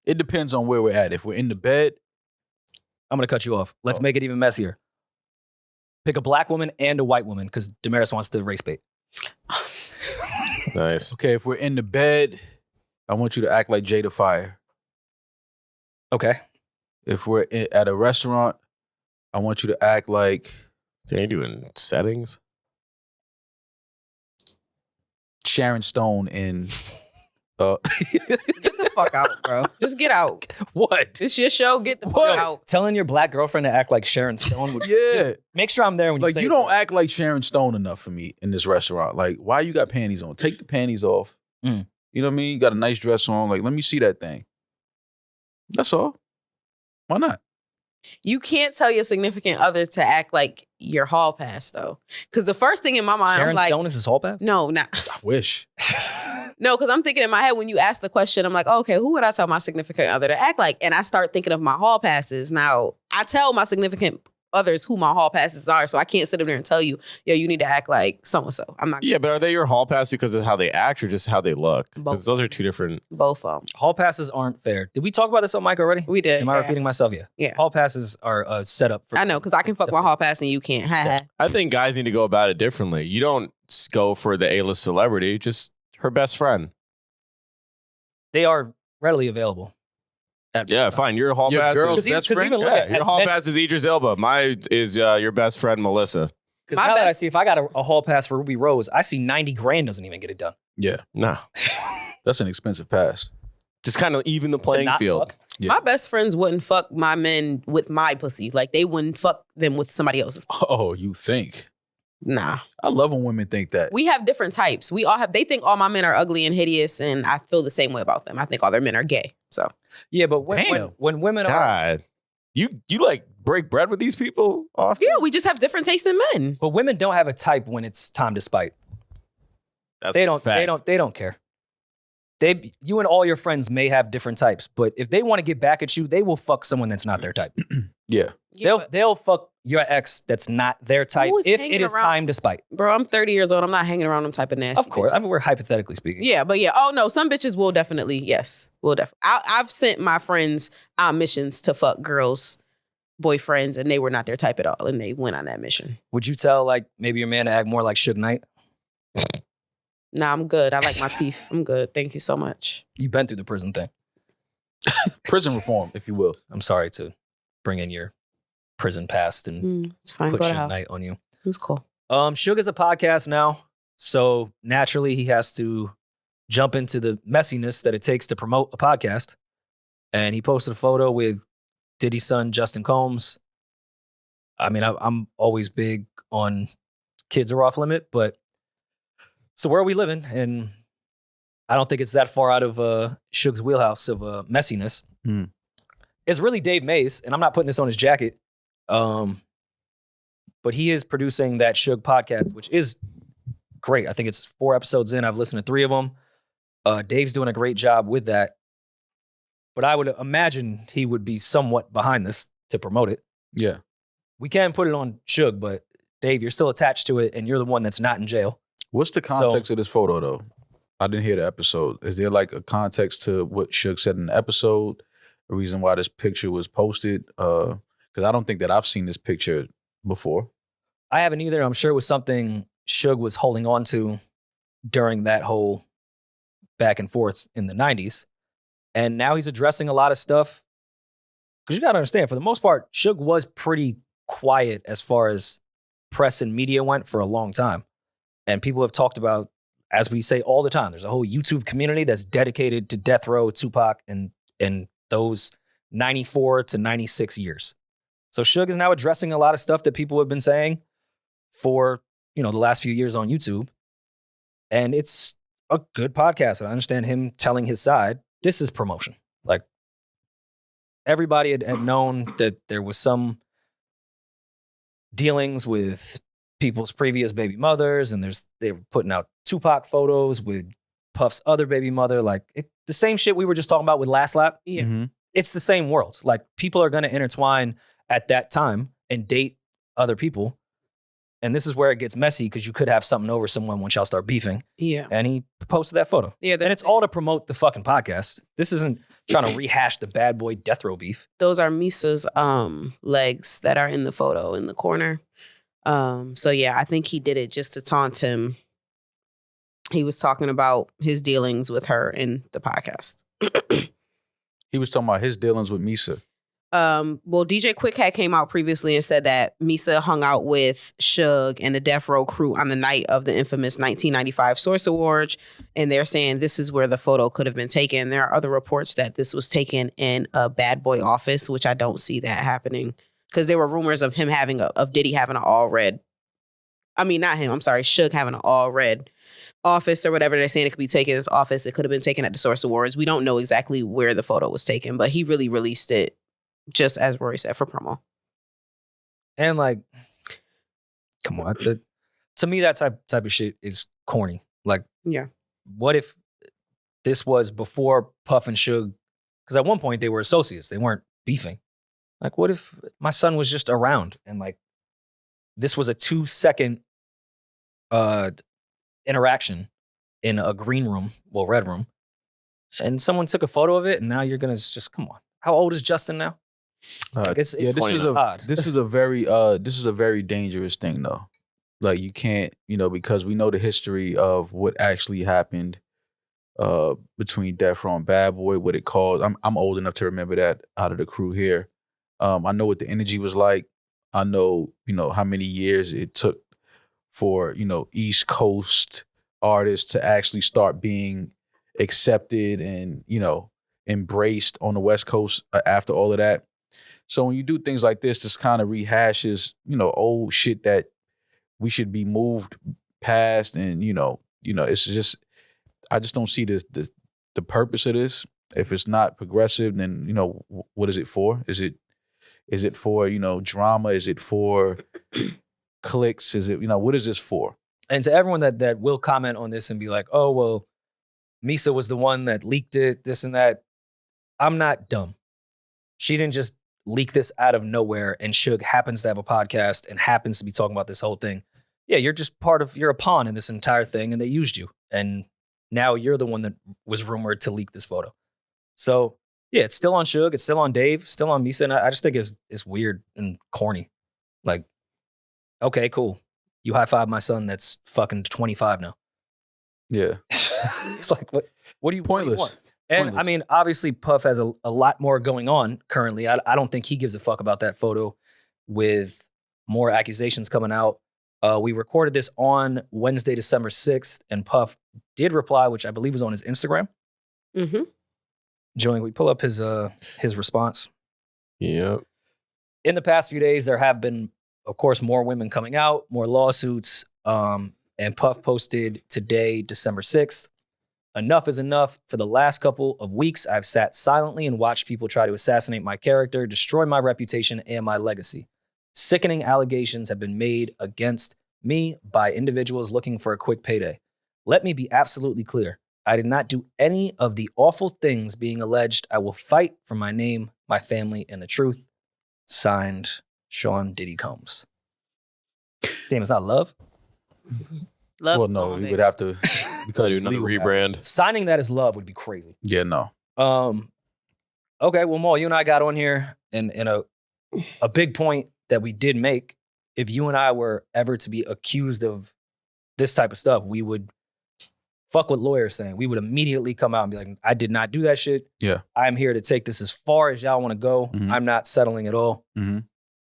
It depends on where we're at. If we're in the bed, I'm going to cut you off. Let's make it even messier. Pick a black woman and a white woman because Demaris wants to race bait. Nice. Okay, if we're in the bed, I want you to act like Jada Fire. Okay. If we're at a restaurant, I want you to act like... Are you doing settings? Sharon Stone in... Get the fuck out, bro. Just get out. What? It's your show. Get the fuck out. Telling your black girlfriend to act like Sharon Stone would Yeah. make sure I'm there when you Like, say you don't act like Sharon Stone enough for me in this restaurant. Like, why you got panties on? Take the panties off. Mm. You know what I mean? You got a nice dress on. Like, let me see that thing. That's all. Why not? You can't tell your significant other to act like your hall pass, though. Because the first thing in my mind, Sharon I'm like... Stone is his hall pass? No, not... I wish. No, because I'm thinking in my head when you ask the question, I'm like, oh, okay, who would I tell my significant other to act like? And I start thinking of my hall passes. Now, I tell my significant others who my hall passes are, so I can't sit up there and tell you, yo, you need to act like so-and-so. I'm not. Yeah, but are they your hall pass because of how they act or just how they look? Both. Because those are two different. Both of them. Hall passes aren't fair. Did we talk about this on mic already? We did. Am I repeating myself? Yeah. Yeah. Hall passes are a setup for... I know, because I can fuck my hall pass and you can't. I think guys need to go about it differently. You don't go for the A-list celebrity, just her best friend. They are readily available. Yeah, fine. Your hall pass is best friend? Even look yeah, at your hall pass is Idris Elba. Mine is your best friend Melissa. Because now that I see, if I got a hall pass for Ruby Rose, I see 90 grand doesn't even get it done. Yeah. No. That's an expensive pass. Just kind of even the playing field. Fuck. Yeah. My best friends wouldn't fuck my men with my pussy. Like, they wouldn't fuck them with somebody else's. Oh, you think? Nah. I love when women think that. We have different types. They think all my men are ugly and hideous, and I feel the same way about them. I think all their men are gay. So Yeah, but when women are... God. You like break bread with these people often? yeah, we just have different tastes in men. But women don't have a type when it's time to spite. That's They a don't care. You and all your friends may have different types, but if they want to get back at you, they will fuck someone that's not their type. Yeah. They'll fuck your ex that's not their type Who is if hanging it is around- time to spite. Bro, I'm 30 years old. I'm not hanging around them type of nasty. Of course. bitches. I mean, we're hypothetically speaking. Yeah, but yeah. Oh, no. Some bitches will definitely. Yes. Will definitely. I've sent my friends on missions to fuck girls' boyfriends, and they were not their type at all, and they went on that mission. Would you tell, like, maybe your man to act more like Suge Knight? Nah, I'm good. I like my teeth. I'm good. Thank you so much. You've been through the prison thing. Prison reform, if you will. I'm sorry to bring in your prison past and It's fine. put Go to Suge hell. Knight on you. It's cool. Suge is a podcast now, so naturally he has to jump into the messiness that it takes to promote a podcast. And he posted a photo with Diddy's son, Justin Combs. I mean, I'm always big on kids are off limit, but So where are we living? And I don't think it's that far out of Suge's wheelhouse of messiness. It's really Dave Mays, and I'm not putting this on his jacket. But he is producing that Suge podcast, which is great. I think it's 4 episodes in. I've listened to 3 of them. Dave's doing a great job with that. But I would imagine he would be somewhat behind this to promote it. Yeah. We can put it on Suge, but Dave, you're still attached to it, and you're the one that's not in jail. What's the context of this photo, though? I didn't hear the episode. Is there like a context to what Suge said in the episode? A reason why this picture was posted? Because I don't think that I've seen this picture before. I haven't either. I'm sure it was something Suge was holding on to during that whole back and forth in the 90s. And now he's addressing a lot of stuff. Because you got to understand, for the most part, Suge was pretty quiet as far as press and media went for a long time. And people have talked about, as we say all the time, there's a whole YouTube community that's dedicated to Death Row, Tupac, and those 94 to 96 years. So Suge is now addressing a lot of stuff that people have been saying for, the last few years on YouTube. And it's a good podcast. I understand him telling his side. This is promotion. Like, everybody had known that there was some dealings with people's previous baby mothers, and they were putting out Tupac photos with Puff's other baby mother. Like, the same shit we were just talking about with Last Lap. Yeah. Mm-hmm. It's the same world. Like, people are going to intertwine at that time and date other people. And this is where it gets messy, because you could have something over someone once y'all start beefing. Yeah. And he posted that photo. Yeah. And it's all to promote the fucking podcast. This isn't trying to rehash the bad boy Death Row beef. Those are Misa's legs that are in the photo in the corner. So yeah, I think he did it just to taunt him. He was talking about his dealings with her in the podcast. He was talking about his dealings with Misa. Well, DJ Quick had came out previously and said that Misa hung out with Suge and the Death Row crew on the night of the infamous 1995 Source Awards. And they're saying this is where the photo could have been taken. There are other reports that this was taken in a bad boy office, which I don't see that happening. Because there were rumors of him of Diddy having an all red. I mean, not him. I'm sorry. Suge having an all red office or whatever. They're saying it could be taken in his office. It could have been taken at the Source Awards. We don't know exactly where the photo was taken, but he really released it just as Rory said, for promo. And like, come on. To me, that type of shit is corny. Like, yeah. What if this was before Puff and Suge? Because at one point they were associates. They weren't beefing. Like, what if my son was just around and like this was a 2-second interaction in a green room, well, red room, and someone took a photo of it, and now you're gonna just come on. How old is Justin now? Like, this is a very dangerous thing though. Like, you can't, because we know the history of what actually happened between Death Row and Bad Boy, what it caused. I'm old enough to remember that out of the crew here. I know what the energy was like. I know, how many years it took for, East Coast artists to actually start being accepted and, embraced on the West Coast after all of that. So when you do things like this kind of rehashes, old shit that we should be moved past. And, it's just, I just don't see the purpose of this. If it's not progressive, then, what is it for? Is it for, drama? Is it for clicks? Is it, what is this for? And to everyone that will comment on this and be like, oh, well, Misa was the one that leaked it, this and that. I'm not dumb. She didn't just leak this out of nowhere, and Suge happens to have a podcast and happens to be talking about this whole thing. Yeah, you're a pawn in this entire thing, and they used you. And now you're the one that was rumored to leak this photo. So yeah, it's still on Suge, it's still on Dave, still on Misa, and I just think it's weird and corny. Like, okay, cool. You high five my son that's fucking 25 now. Yeah. It's like, what do you Pointless. Want? And Pointless. I mean, obviously Puff has a lot more going on currently. I don't think he gives a fuck about that photo with more accusations coming out. We recorded this on Wednesday, December 6th, and Puff did reply, which I believe was on his Instagram. Mm-hmm. Julian, we pull up his response. Yep. In the past few days, there have been, of course, more women coming out, more lawsuits, and And Puff posted today, December 6th, enough is enough. For the last couple of weeks, I've sat silently and watched people try to assassinate my character, destroy my reputation and my legacy. Sickening allegations have been made against me by individuals looking for a quick payday. Let me be absolutely clear. I did not do any of the awful things being alleged. I will fight for my name, my family, and the truth. Signed, Sean Diddy Combs. Damn, is that love? Love. Well, no, he would have to because Do another rebrand. Signing that as love would be crazy. Yeah, no. Okay, well, Maul, you and I got on here, and a big point that we did make, if you and I were ever to be accused of this type of stuff, we would fuck what lawyers saying. We would immediately come out and be like, I did not do that shit. Yeah. I'm here to take this as far as y'all want to go. Mhm. I'm not settling at all. Mm-hmm.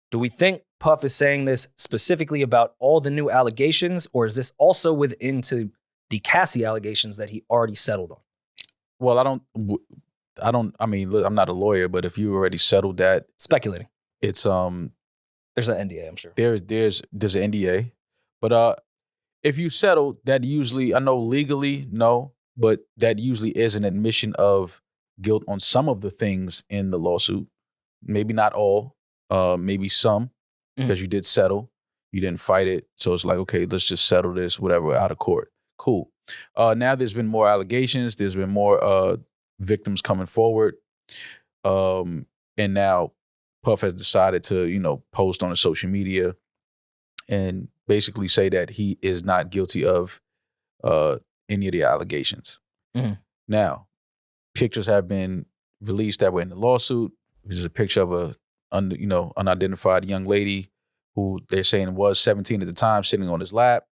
Do we think Puff is saying this specifically about all the new allegations, or is this also within to the Cassie allegations that he already settled on? Well, I mean, look, I'm not a lawyer, but if you already settled that, Speculating. it's There's an NDA, I'm sure. there's an NDA, but if you settle, that usually, I know legally no, but that usually is an admission of guilt on some of the things in the lawsuit. Maybe not all, maybe some, because you did settle, you didn't fight it, so it's like, okay, let's just settle this, whatever, out of court. Cool. Now there's been more allegations, there's been more victims coming forward, and now Puff has decided to, post on his social media and basically say that he is not guilty of any of the allegations. Mhm. Now, pictures have been released that were in the lawsuit. This is a picture of a unidentified young lady who they're saying was 17 at the time, sitting on his lap.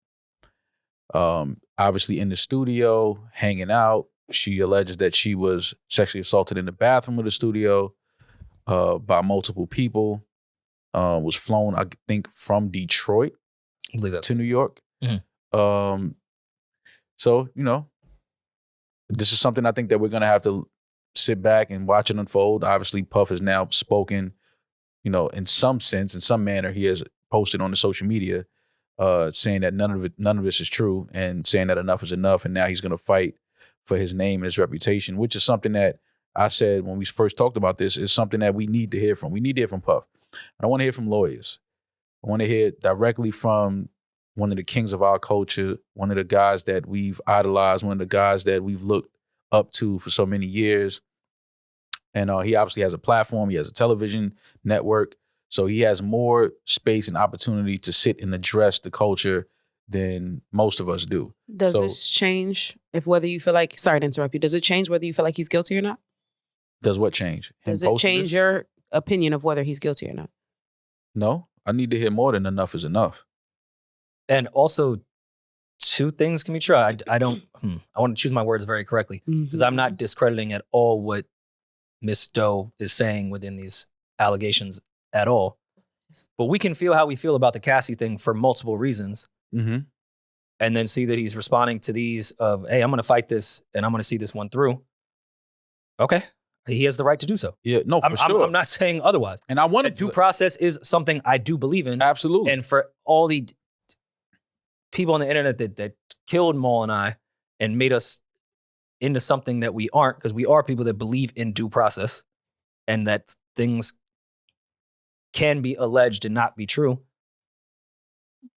Obviously in the studio, hanging out. She alleges that she was sexually assaulted in the bathroom of the studio by multiple people. Was flown, I think, from Detroit I believe that's to New York. Mhm. So, this is something I think that we're going to have to sit back and watch it unfold. Obviously, Puff has now spoken, in some sense, in some manner, he has posted on the social media saying that none of this is true and saying that enough is enough. And now he's going to fight for his name and his reputation, which is something that I said when we first talked about this, is something that we need to hear from. We need to hear from Puff. I don't want to hear from lawyers. I want to hear directly from one of the kings of our culture, one of the guys that we've idolized, one of the guys that we've looked up to for so many years. And he obviously has a platform. He has a television network. So he has more space and opportunity to sit and address the culture than most of us do. Does this change if whether you feel like, sorry to interrupt you, does it change whether you feel like he's guilty or not? Does what change? Does it change your opinion of whether he's guilty or not? No, I need to hear more than enough is enough. And also, two things can be true. I want to choose my words very correctly, because I'm not discrediting at all what Miss Doe is saying within these allegations at all. But we can feel how we feel about the Cassie thing for multiple reasons. Mm-hmm. And then see that he's responding to these of, hey, I'm going to fight this and I'm going to see this one through. Okay. He has the right to do so. Yeah, no, for sure. I'm not saying otherwise. And I want to due process is something I do believe in. Absolutely. And for all the people on the internet that killed Maul and I and made us into something that we aren't, because we are people that believe in due process and that things can be alleged and not be true.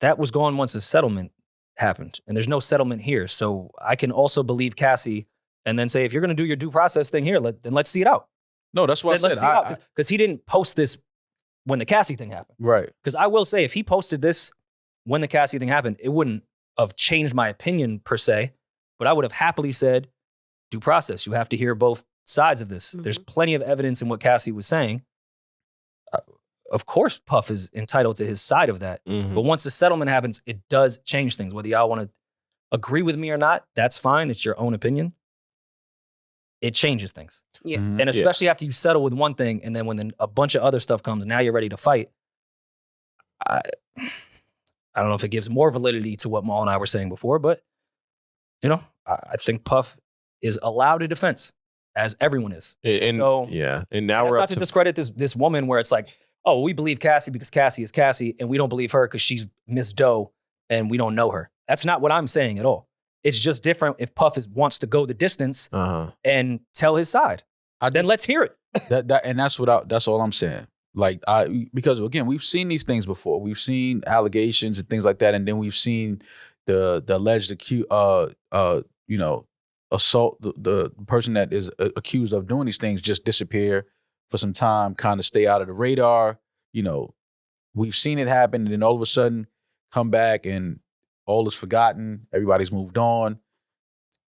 That was gone once the settlement happened, and there's no settlement here. So I can also believe Cassie and then say, if you're going to do your due process thing here, then let's see it out. No, that's what I said. Because he didn't post this when the Cassie thing happened. Right. Because I will say, if he posted this when the Cassie thing happened, it wouldn't have changed my opinion per se, but I would have happily said, due process. You have to hear both sides of this. Mm-hmm. There's plenty of evidence in what Cassie was saying. Of course, Puff is entitled to his side of that. Mm-hmm. But once the settlement happens, it does change things. Whether y'all want to agree with me or not, that's fine. It's your own opinion. It changes things. Yeah. Mm-hmm. And especially after you settle with one thing, and then when a bunch of other stuff comes, now you're ready to fight. I don't know if it gives more validity to what Maul and I were saying before, but I think Puff is allowed a defense, as everyone is. And now we're not to discredit this woman where it's like, oh, we believe Cassie because Cassie is Cassie, and we don't believe her because she's Miss Doe and we don't know her. That's not what I'm saying at all. It's just different if Puff wants to go the distance and tell his side. Then let's hear it. And that's all I'm saying. Like because again, we've seen these things before. We've seen allegations and things like that, and then we've seen the alleged assault. The person that is accused of doing these things just disappear for some time, kind of stay out of the radar. We've seen it happen, and then all of a sudden come back and all is forgotten. Everybody's moved on.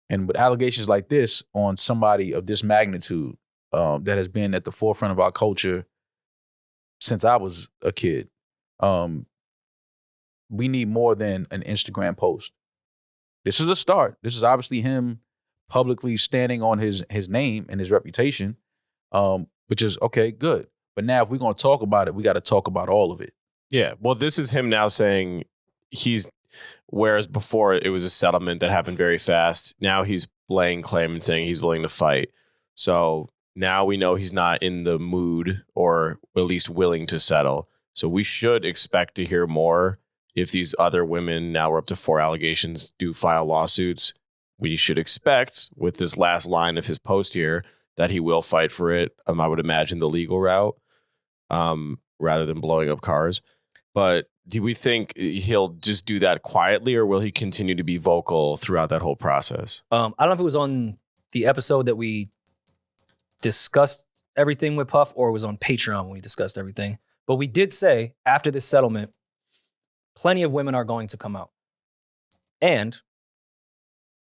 And with allegations like this on somebody of this magnitude that has been at the forefront of our culture since I was a kid, we need more than an Instagram post. This is a start. This is obviously him publicly standing on his name and his reputation, which is okay, good. But now if we're going to talk about it, we got to talk about all of it. Yeah. Well, this is him now saying whereas before it was a settlement that happened very fast. Now he's laying claim and saying he's willing to fight. So now we know he's not in the mood or at least willing to settle. So we should expect to hear more if these other women, now we're up to 4 allegations, do file lawsuits. We should expect with this last line of his post here that he will fight for it. I would imagine the legal route rather than blowing up cars. But do we think he'll just do that quietly, or will he continue to be vocal throughout that whole process? I don't know if it was on the episode that we discussed everything with Puff, or it was on Patreon when we discussed everything. But we did say after this settlement, plenty of women are going to come out. And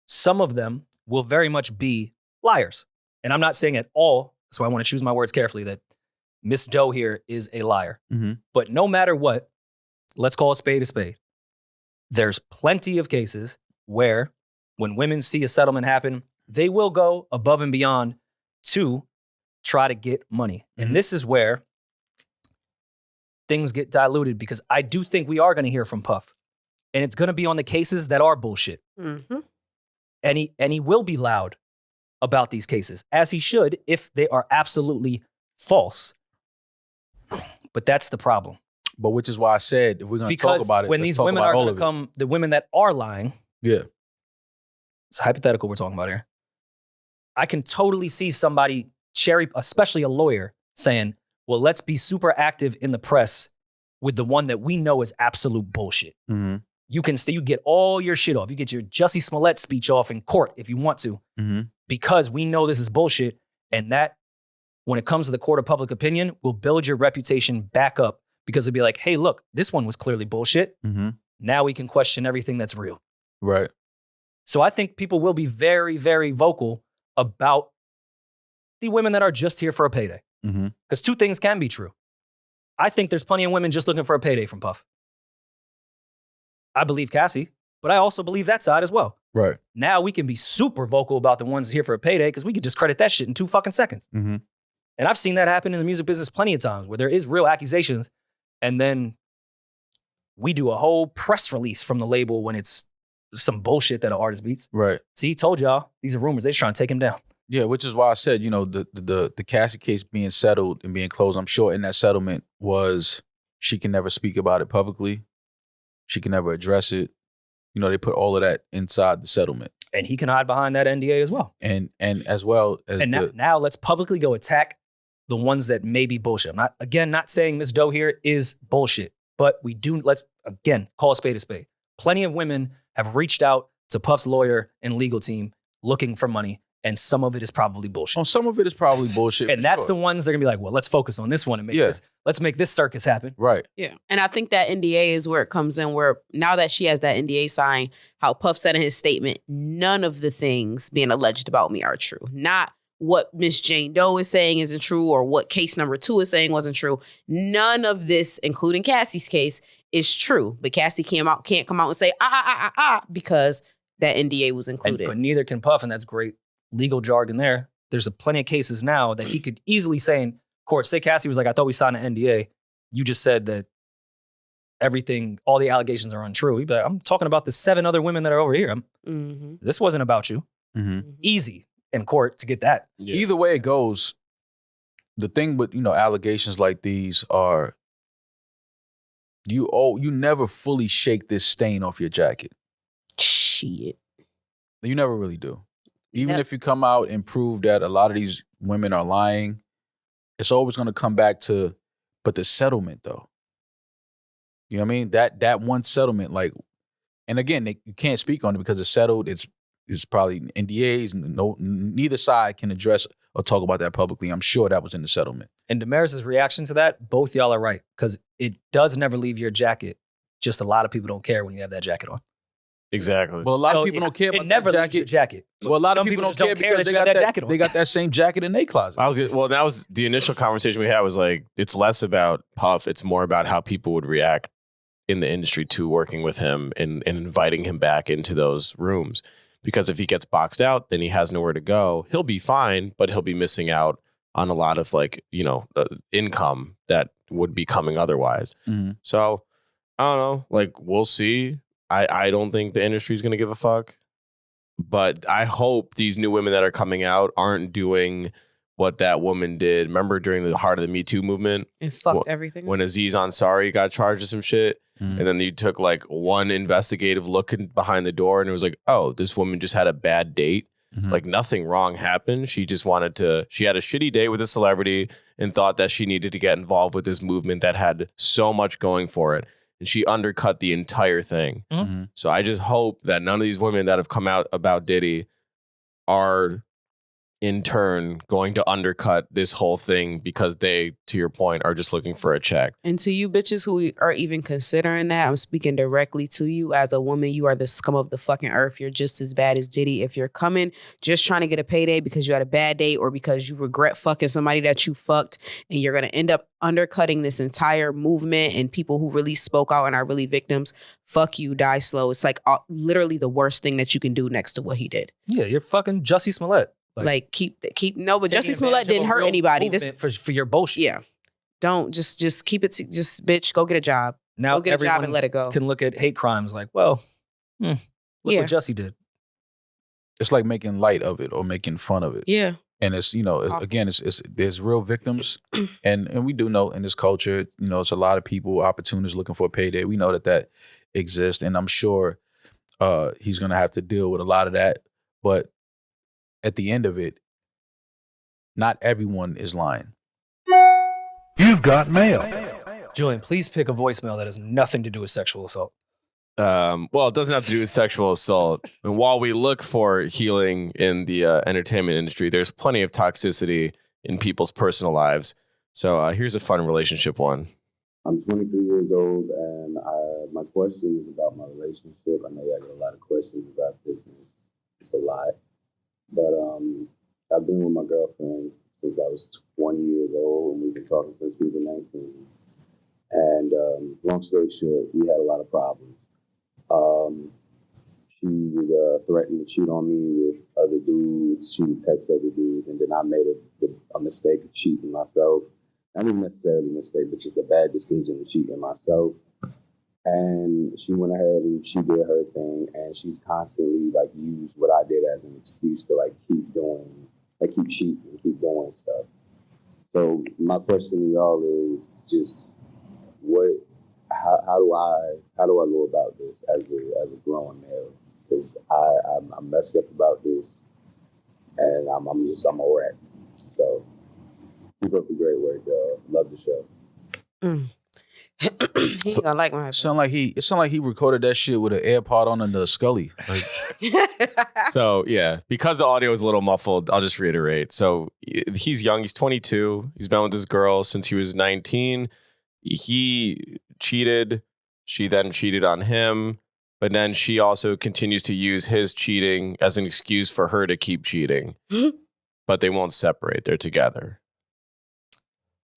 some of them will very much be liars. And I'm not saying at all, so I want to choose my words carefully, that Miss Doe here is a liar. Mm-hmm. But no matter what, let's call a spade a spade. There's plenty of cases where when women see a settlement happen, they will go above and beyond to try to get money. Mm-hmm. And this is where things get diluted, because I do think we are going to hear from Puff. And it's going to be on the cases that are bullshit. Mm-hmm. And he will be loud about these cases, as he should if they are absolutely false. But that's the problem. But which is why I said, if we're going to talk about it, when these women are going to come, the women that are lying, yeah, it's hypothetical we're talking about here. I can totally see somebody especially a lawyer, saying, well, let's be super active in the press with the one that we know is absolute bullshit. Mm-hmm. You get all your shit off. You get your Jussie Smollett speech off in court if you want to, because we know this is bullshit. And that, when it comes to the court of public opinion, will build your reputation back up, because it'll be like, hey, look, this one was clearly bullshit. Mm-hmm. Now we can question everything that's real. Right. So I think people will be very, very vocal about the women that are just here for a payday. Because two things can be true. I think there's plenty of women just looking for a payday from Puff. I believe Cassie, but I also believe that side as well. Right. Now we can be super vocal about the ones here for a payday, because we can discredit that shit in 2 fucking seconds. Mm-hmm. And I've seen that happen in the music business plenty of times, where there is real accusations, and then we do a whole press release from the label when it's some bullshit that an artist beats. Right. See, he told y'all, these are rumors. They're trying to take him down. Yeah, which is why I said, the Cassie case being settled and being closed, I'm sure in that settlement was she can never speak about it publicly. She can never address it. They put all of that inside the settlement. And he can hide behind that NDA as well. And as well as now let's publicly go attack the ones that may be bullshit. I'm not saying Ms. Doe here is bullshit, but let's again call a spade a spade. Plenty of women have reached out to Puff's lawyer and legal team looking for money, and some of it is probably bullshit. Oh, some of it is probably bullshit. And that's the ones they're gonna be like, well, let's focus on this one and let's make this circus happen. Right. Yeah. And I think that NDA is where it comes in, where now that she has that NDA signed, how Puff said in his statement, none of the things being alleged about me are true. Not what Miss Jane Doe is saying isn't true, or what case number 2 is saying wasn't true. None of this, including Cassie's case, is true. But Cassie can't come out and say, because that NDA was included. But neither can Puff, and that's great legal jargon there. There's plenty of cases now that he could easily say in court, say Cassie was like, I thought we signed an NDA. You just said that all the allegations are untrue. He'd be like, I'm talking about the 7 other women that are over here. This wasn't about you. Mm-hmm. Easy in court to get that. Yeah. Either way it goes, the thing with, allegations like these are, you never fully shake this stain off your jacket. Shit. You never really do. Even Yep. if you come out and prove that a lot of these women are lying, it's always going to come back to, but the settlement though. You know what I mean? That one settlement, like, and again, you can't speak on it because it's settled. It's probably NDAs, and neither side can address or talk about that publicly. I'm sure that was in the settlement. And Demaris' reaction to that, both y'all are right, because it does never leave your jacket. Just a lot of people don't care when you have that jacket on. Exactly. Well, a lot of people don't care about it never that leaves your jacket. jacket. Well, a lot Some of people just don't care because that they you have got that jacket on. They got that same jacket in their closet. That was the initial conversation we had was like, it's less about Puff. It's more about how people would react in the industry to working with him and inviting him back into those rooms. Because if he gets boxed out, then he has nowhere to go. He'll be fine, but he'll be missing out on a lot of income that would be coming otherwise. Mm-hmm. So I don't know. Like, we'll see. I don't think the industry is going to give a fuck. But I hope these new women that are coming out aren't doing what that woman did. Remember during the heart of the Me Too movement? And fucked everything. When Aziz Ansari got charged with some shit. Mm-hmm. And then you took like one investigative look behind the door and it was like, oh, this woman just had a bad date. Mm-hmm. Like nothing wrong happened. She just she had a shitty date with a celebrity and thought that she needed to get involved with this movement that had so much going for it. And she undercut the entire thing. Mm-hmm. So I just hope that none of these women that have come out about Diddy are in turn going to undercut this whole thing because they, to your point, are just looking for a check. And to you bitches who are even considering that, I'm speaking directly to you. As a woman, you are the scum of the fucking earth. You're just as bad as Diddy. If you're coming just trying to get a payday because you had a bad day or because you regret fucking somebody that you fucked, and you're going to end up undercutting this entire movement and people who really spoke out and are really victims, fuck you, die slow. It's like literally the worst thing that you can do next to what he did. Yeah, you're fucking Jussie Smollett. Like keep no, but Jussie Smollett didn't hurt anybody. This for your bullshit. Yeah, don't just keep it. Just bitch, go get a job. Now go get a job and let it go. Can look at hate crimes like, well, look what Jussie did. It's like making light of it or making fun of it. Yeah, and it's again, it's there's real victims, and we do know in this culture, it's a lot of people, opportunists looking for a payday. We know that exists, and I'm sure he's gonna have to deal with a lot of that, but. At the end of it, not everyone is lying. You've got mail. Julian, please pick a voicemail that has nothing to do with sexual assault. Well, it doesn't have to do with sexual assault. And while we look for healing in the entertainment industry, there's plenty of toxicity in people's personal lives. So here's a fun relationship one. I'm 23 years old, and my question is about my relationship. I know I get a lot of questions about this, and it's a lot. But I've been with my girlfriend since I was 20 years old, and we've been talking since we were 19. And long story short, we had a lot of problems. She would threaten to cheat on me with other dudes. She would text other dudes, and then I made a mistake of cheating myself. Not even necessarily a mistake, but just a bad decision of cheating myself. And she went ahead and she did her thing, and she's constantly used what I did as an excuse to keep cheating, keep doing stuff. So my question to y'all is just how do I go about this as a grown male? Because I'm messed up about this, and I'm a wreck. So keep up the great work, y'all. Love the show. He's gonna like my It sound like he recorded that shit with an AirPod on under a Scully. So yeah, because the audio is a little muffled, I'll just reiterate. So he's young, he's 22. He's been with this girl since he was 19. He cheated. She then cheated on him. But then she also continues to use his cheating as an excuse for her to keep cheating. But they won't separate. They're together.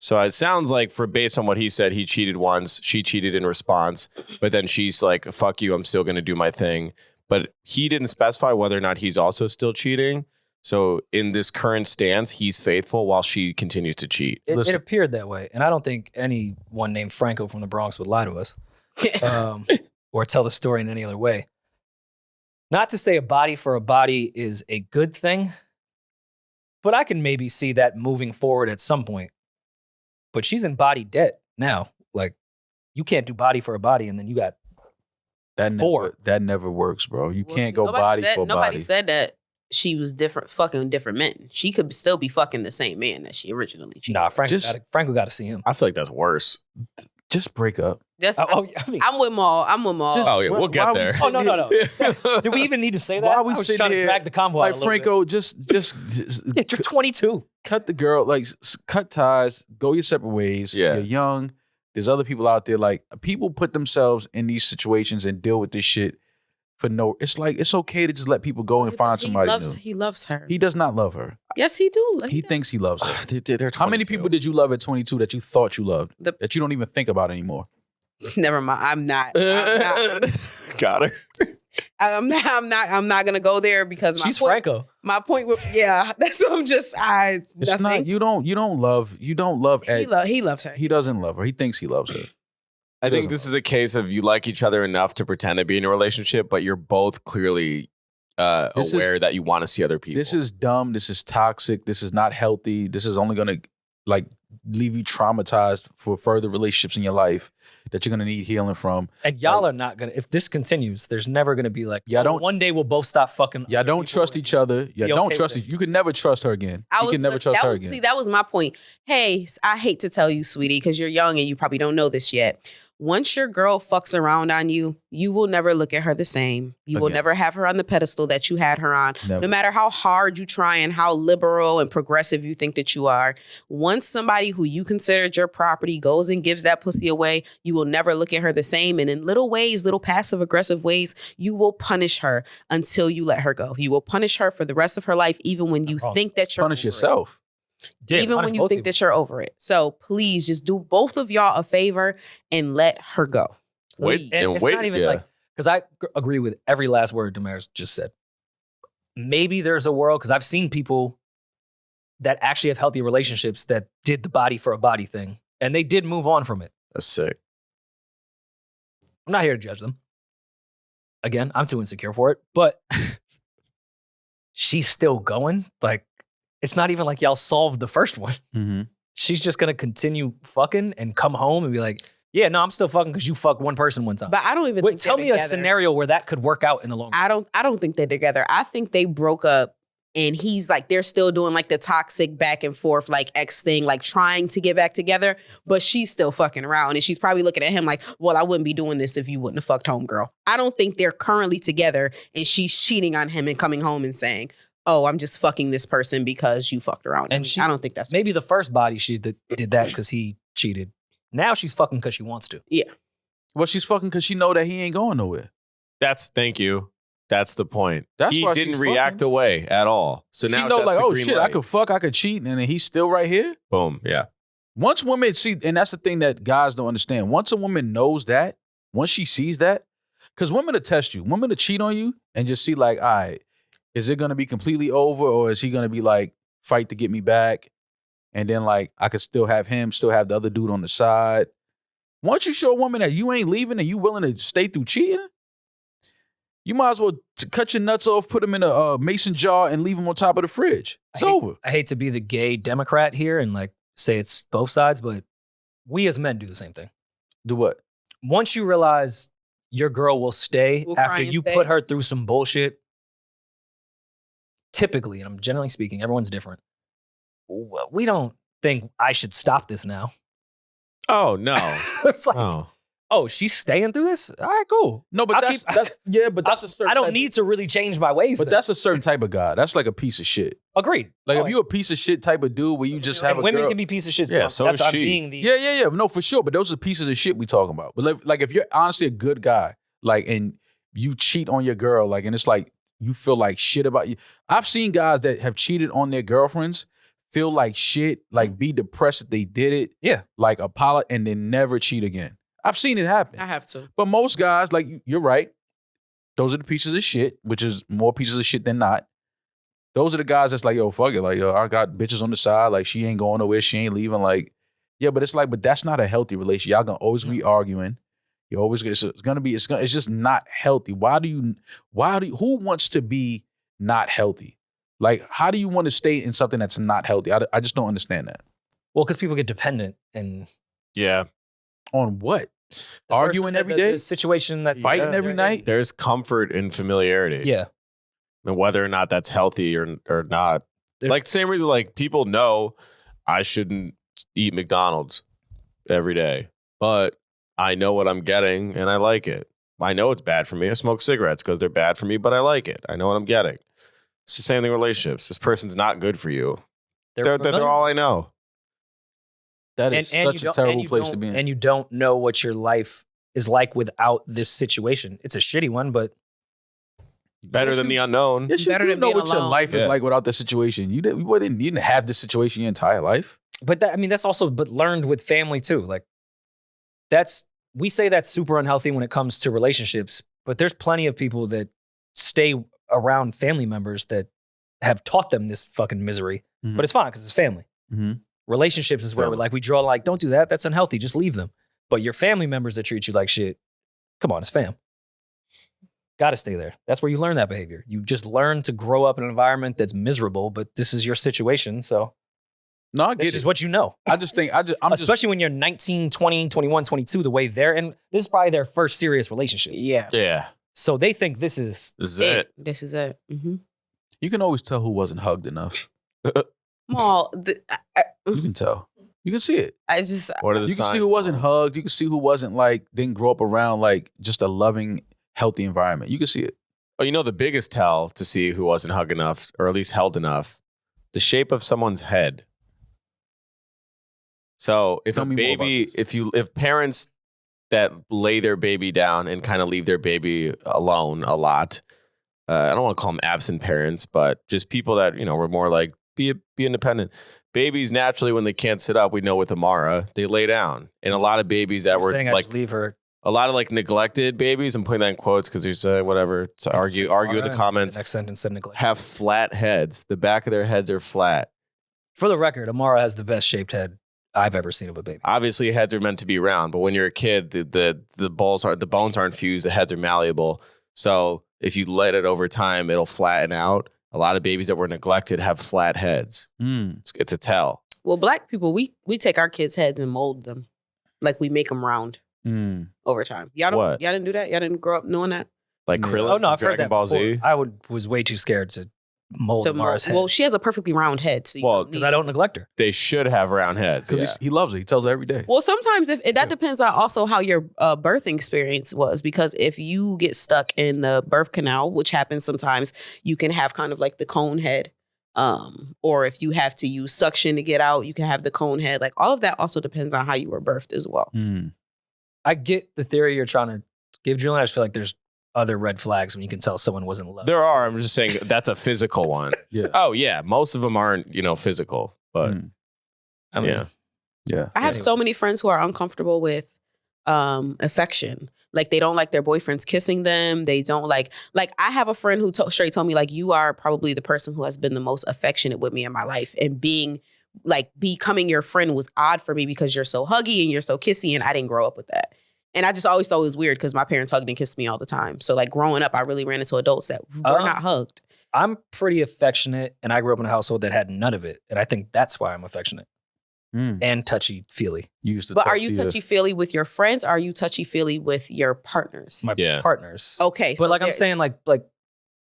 So it sounds like, based on what he said, he cheated once, she cheated in response, but then she's like, fuck you, I'm still going to do my thing. But he didn't specify whether or not he's also still cheating. So in this current stance, he's faithful while she continues to cheat. It appeared that way. And I don't think anyone named Franco from the Bronx would lie to us or tell the story in any other way. Not to say a body for a body is a good thing, but I can maybe see that moving forward at some point. But she's in body debt now. Like, you can't do body for a body, and then you got That never works, bro. You can't go body for body. Nobody said that she was fucking different men. She could still be fucking the same man that she originally cheated. Nah, Franco got to see him. I feel like that's worse. Just break up. I'm with Maul. We'll get there. No. Do we even need to say that? Why are we I was sitting trying here to drag the convo like out a Franco? Just you're 22. Cut the girl. Like cut ties. Go your separate ways. Yeah. You're young. There's other people out there. Like people put themselves in these situations and deal with this shit for no. It's like it's okay to just let people go and find somebody new. He loves her. He does not love her. Yes, he do. He thinks he loves her. They're How many people did you love at 22 that you thought you loved The- that you don't even think about anymore? Never mind. I'm not. Got her. I'm not gonna go there because She's Franco. My point was, that's what I'm just. It's nothing. not. You don't love Ed. He loves her. He doesn't love her. He thinks he loves her. I think this is a case of you like each other enough to pretend to be in a relationship, but you're both clearly aware that you want to see other people. This is dumb. This is toxic. This is not healthy. This is only going to leave you traumatized for further relationships in your life that you're going to need healing from. And y'all are not going to, if this continues, there's never going to be like, one day we'll both stop fucking. Y'all don't trust each other. Y'all don't trust each. You can never trust her again. You can never trust her again. See, that was my point. Hey, I hate to tell you, sweetie, because you're young and you probably don't know this yet. Once your girl fucks around on you, you will never look at her the same. You will never have her on the pedestal that you had her on. Never. No matter how hard you try and how liberal and progressive you think that you are. Once somebody who you considered your property goes and gives that pussy away, you will never look at her the same. And in little ways, little passive aggressive ways, you will punish her until you let her go. You will punish her for the rest of her life, even when you think that you're punish yourself. Yeah, even when you think that you're over it. So please just do both of y'all a favor and let her go. Wait, and it's not even like, because I agree with every last word Demaris just said. Maybe there's a world, because I've seen people that actually have healthy relationships that did the body for a body thing, and they did move on from it. That's sick. I'm not here to judge them. Again, I'm too insecure for it, but she's still going. Like, it's not even like y'all solved the first one. Mm-hmm. She's just going to continue fucking and come home and be like, yeah, no, I'm still fucking because you fucked one person one time. But I don't even think tell me they're a scenario where that could work out in the long run. I don't think they're together. I think they broke up and he's like, they're still doing like the toxic back and forth, like ex thing, like trying to get back together, but she's still fucking around. And she's probably looking at him like, well, I wouldn't be doing this if you wouldn't have fucked homegirl. I don't think they're currently together and she's cheating on him and coming home and saying, oh, I'm just fucking this person because you fucked around. And I don't think that's maybe the first body she did that because he cheated. Now she's fucking because she wants to. Yeah. Well, she's fucking because she know that he ain't going nowhere. Thank you. That's the point. That's why he didn't she's react fucking. Away at all. So now she know that's like, the oh green shit, light. I could fuck, I could cheat, and then he's still right here. Boom. Yeah. Once women see, and that's the thing that guys don't understand. Once a woman knows that, once she sees that, because women will test you. Women will cheat on you and just see like, all right, is it going to be completely over or is he going to be like, fight to get me back? And then like, I could still have him, still have the other dude on the side. Once you show a woman that you ain't leaving and you willing to stay through cheating, you might as well cut your nuts off, put them in a mason jar and leave them on top of the fridge. It's over. I hate to be the gay Democrat here and like say it's both sides, but we as men do the same thing. Do what? Once you realize your girl will stay after you put her through some bullshit, typically, and I'm generally speaking, everyone's different. We don't think I should stop this now. Oh, no. It's like, oh, she's staying through this? All right, cool. No, but that's a certain I don't need to really change my ways. But that's a certain type of guy. That's like a piece of shit. Agreed. Like if you a piece of shit type of dude where you just have a women girl. can be pieces of shit. Yeah, so that's is I'm she. being the Yeah. No, for sure. But those are pieces of shit we talking about. But like if you're honestly a good guy, like and you cheat on your girl, like and it's like you feel like shit about you. I've seen guys that have cheated on their girlfriends feel like shit, like be depressed that they did it. Yeah. Like apologize and then never cheat again. I've seen it happen. I have to. But most guys, like you're right, those are the pieces of shit, which is more pieces of shit than not. Those are the guys that's like, yo, fuck it. Like, yo, I got bitches on the side. Like, she ain't going nowhere. She ain't leaving. Like, yeah, but it's like, but that's not a healthy relationship. Y'all gonna always be arguing. You always it's just not healthy. Who wants to be not healthy? Like, how do you want to stay in something that's not healthy? I just don't understand that. Well, because people get dependent and Yeah. On what? Arguing every day? The situation that Fighting every night? There's comfort in familiarity. Yeah. And whether or not that's healthy or not. Like, same reason, like, people know I shouldn't eat McDonald's every day, but I know what I'm getting and I like it. I know it's bad for me. I smoke cigarettes because they're bad for me, but I like it. I know what I'm getting. It's the same thing with relationships. This person's not good for you. They're all I know. That is such a terrible place to be in. And you don't know what your life is like without this situation. It's a shitty one, but better than the unknown. Yes, you do know what your life is like without this situation. You didn't have this situation your entire life. But that's also learned with family too. Like we say that's super unhealthy when it comes to relationships, but there's plenty of people that stay around family members that have taught them this fucking misery. Mm-hmm. But it's fine because it's family. Mm-hmm. Relationships is where we draw like, don't do that. That's unhealthy. Just leave them. But your family members that treat you like shit, come on, it's fam. Got to stay there. That's where you learn that behavior. You just learn to grow up in an environment that's miserable, but this is your situation. So no, I get this is what you know. Especially when you're 19, 20, 21, 22, the way they're in. This is probably their first serious relationship. Yeah. Yeah. So they think this is it. This is it. Mm-hmm. You can always tell who wasn't hugged enough. Maul, you can tell. You can see it. What are the you can signs, see who wasn't hugged. You can see who wasn't didn't grow up around just a loving, healthy environment. You can see it. Oh, the biggest tell to see who wasn't hugged enough, or at least held enough, the shape of someone's head. So if if parents that lay their baby down and kind of leave their baby alone a lot, I don't want to call them absent parents, but just people that, were more like, be independent. Babies naturally, when they can't sit up, we know with Amara, they lay down. And a lot of babies that were leave her. A lot of neglected babies, I'm putting that in quotes because there's whatever to argue with the comments. The next sentence said neglect. Have flat heads. The back of their heads are flat. For the record, Amara has the best shaped head I've ever seen of a baby. Obviously, heads are meant to be round, but when you're a kid, the bones aren't fused. The heads are malleable. So if you let it over time, it'll flatten out. A lot of babies that were neglected have flat heads. It's a tell. Well, Black people, we take our kids' heads and mold them, we make them round over time. Y'all didn't do that. Y'all didn't grow up knowing that. Like Krillin. Oh no, I've heard Dragon that Ball before. Z. I was way too scared to mold Amara's head. Well, she has a perfectly round head. So because I don't neglect her. They should have round heads. Because he loves it. He tells her every day. Well, sometimes that depends on also how your birthing experience was. Because if you get stuck in the birth canal, which happens sometimes, you can have kind of the cone head. Or if you have to use suction to get out, you can have the cone head. All of that also depends on how you were birthed as well. I get the theory you're trying to give, Julian. I just feel like there's other red flags when you can tell someone wasn't loved. There are. I'm just saying that's a physical one. Yeah. Oh yeah. Most of them aren't, physical, but Yeah. I have so many friends who are uncomfortable with affection. They don't like their boyfriends kissing them. They don't I have a friend who straight told me you are probably the person who has been the most affectionate with me in my life, and becoming your friend was odd for me because you're so huggy and you're so kissy, and I didn't grow up with that. And I just always thought it was weird because my parents hugged and kissed me all the time. So growing up, I really ran into adults that were not hugged. I'm pretty affectionate, and I grew up in a household that had none of it. And I think that's why I'm affectionate and touchy-feely. But are you touchy-feely with your friends? Or are you touchy-feely with your partners? My partners. Okay. But I'm saying like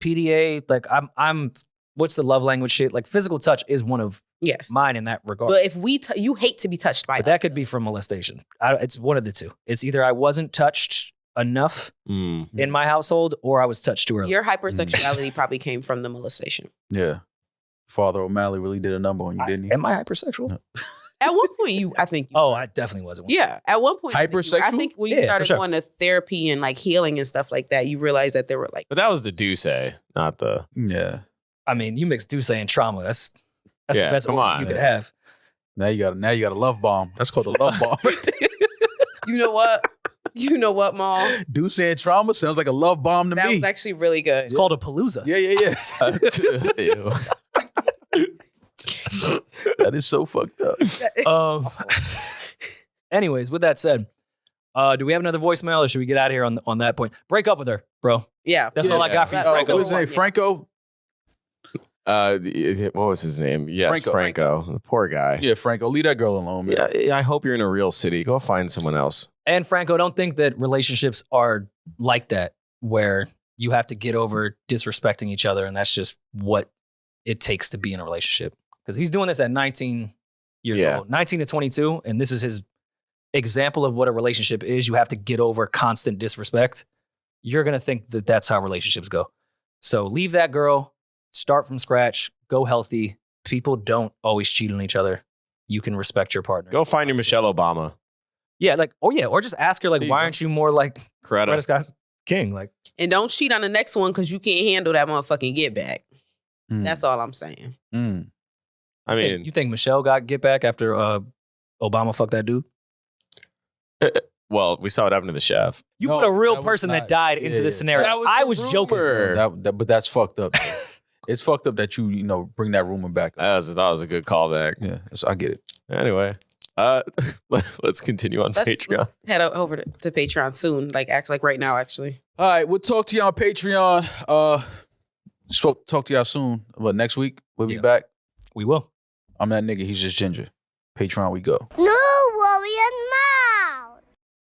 PDA, I'm what's the love language shit? Physical touch is one of mine in that regard. But if you hate to be touched by that could be from molestation. It's one of the two. It's either I wasn't touched enough in my household or I was touched too early. Your hypersexuality probably came from the molestation. Yeah. Father O'Malley really did a number on you, didn't he? Am I hypersexual? No. At one point, I think. I definitely wasn't. Yeah, at one point, hypersexual. I think when you started going to therapy and healing and stuff like that, you realized that there were But that was the Duce, not the. Yeah. I mean, you mix Duce and trauma. That's the best come on, you could have. Now you got a love bomb. That's called a love bomb. You know what? You know what, Maul? Duce and trauma sounds like a love bomb to me. That was actually really good. It's called a palooza. Yeah. That is so fucked up. Anyways, with that said, do we have another voicemail or should we get out of here on that point? Break up with her, bro. Yeah. That's all I got for you. What's his name? Franco? What was his name? Yes, Franco. The poor guy. Yeah, Franco, leave that girl alone, man. Yeah, I hope you're in a real city. Go find someone else. And Franco, don't think that relationships are like that, where you have to get over disrespecting each other, and that's just what it takes to be in a relationship. Because he's doing this at 19 years old, 19 to 22, and this is his example of what a relationship is. You have to get over constant disrespect. You're going to think that that's how relationships go. So leave that girl, start from scratch, go healthy. People don't always cheat on each other. You can respect your partner. Go find your Michelle Obama. Yeah, or just ask her, like, why aren't you more like Coretta Scott's king? Like, and don't cheat on the next one because you can't handle that motherfucking get back. That's all I'm saying. I mean, you think Michelle got get back after Obama fucked that dude? Well, we saw what happened to the chef. You put a real person that died into this scenario. I was joking. But that's fucked up. It's fucked up that you bring that rumor back up. I thought it was a good callback. Yeah, I get it. Anyway, let's continue on Patreon. Head over to Patreon soon. Act like right now, actually. All right, we'll talk to you on Patreon. Talk to y'all soon. But next week, we'll be back. We will. I'm that nigga. He's just ginger. Patreon, we go. No, Rory,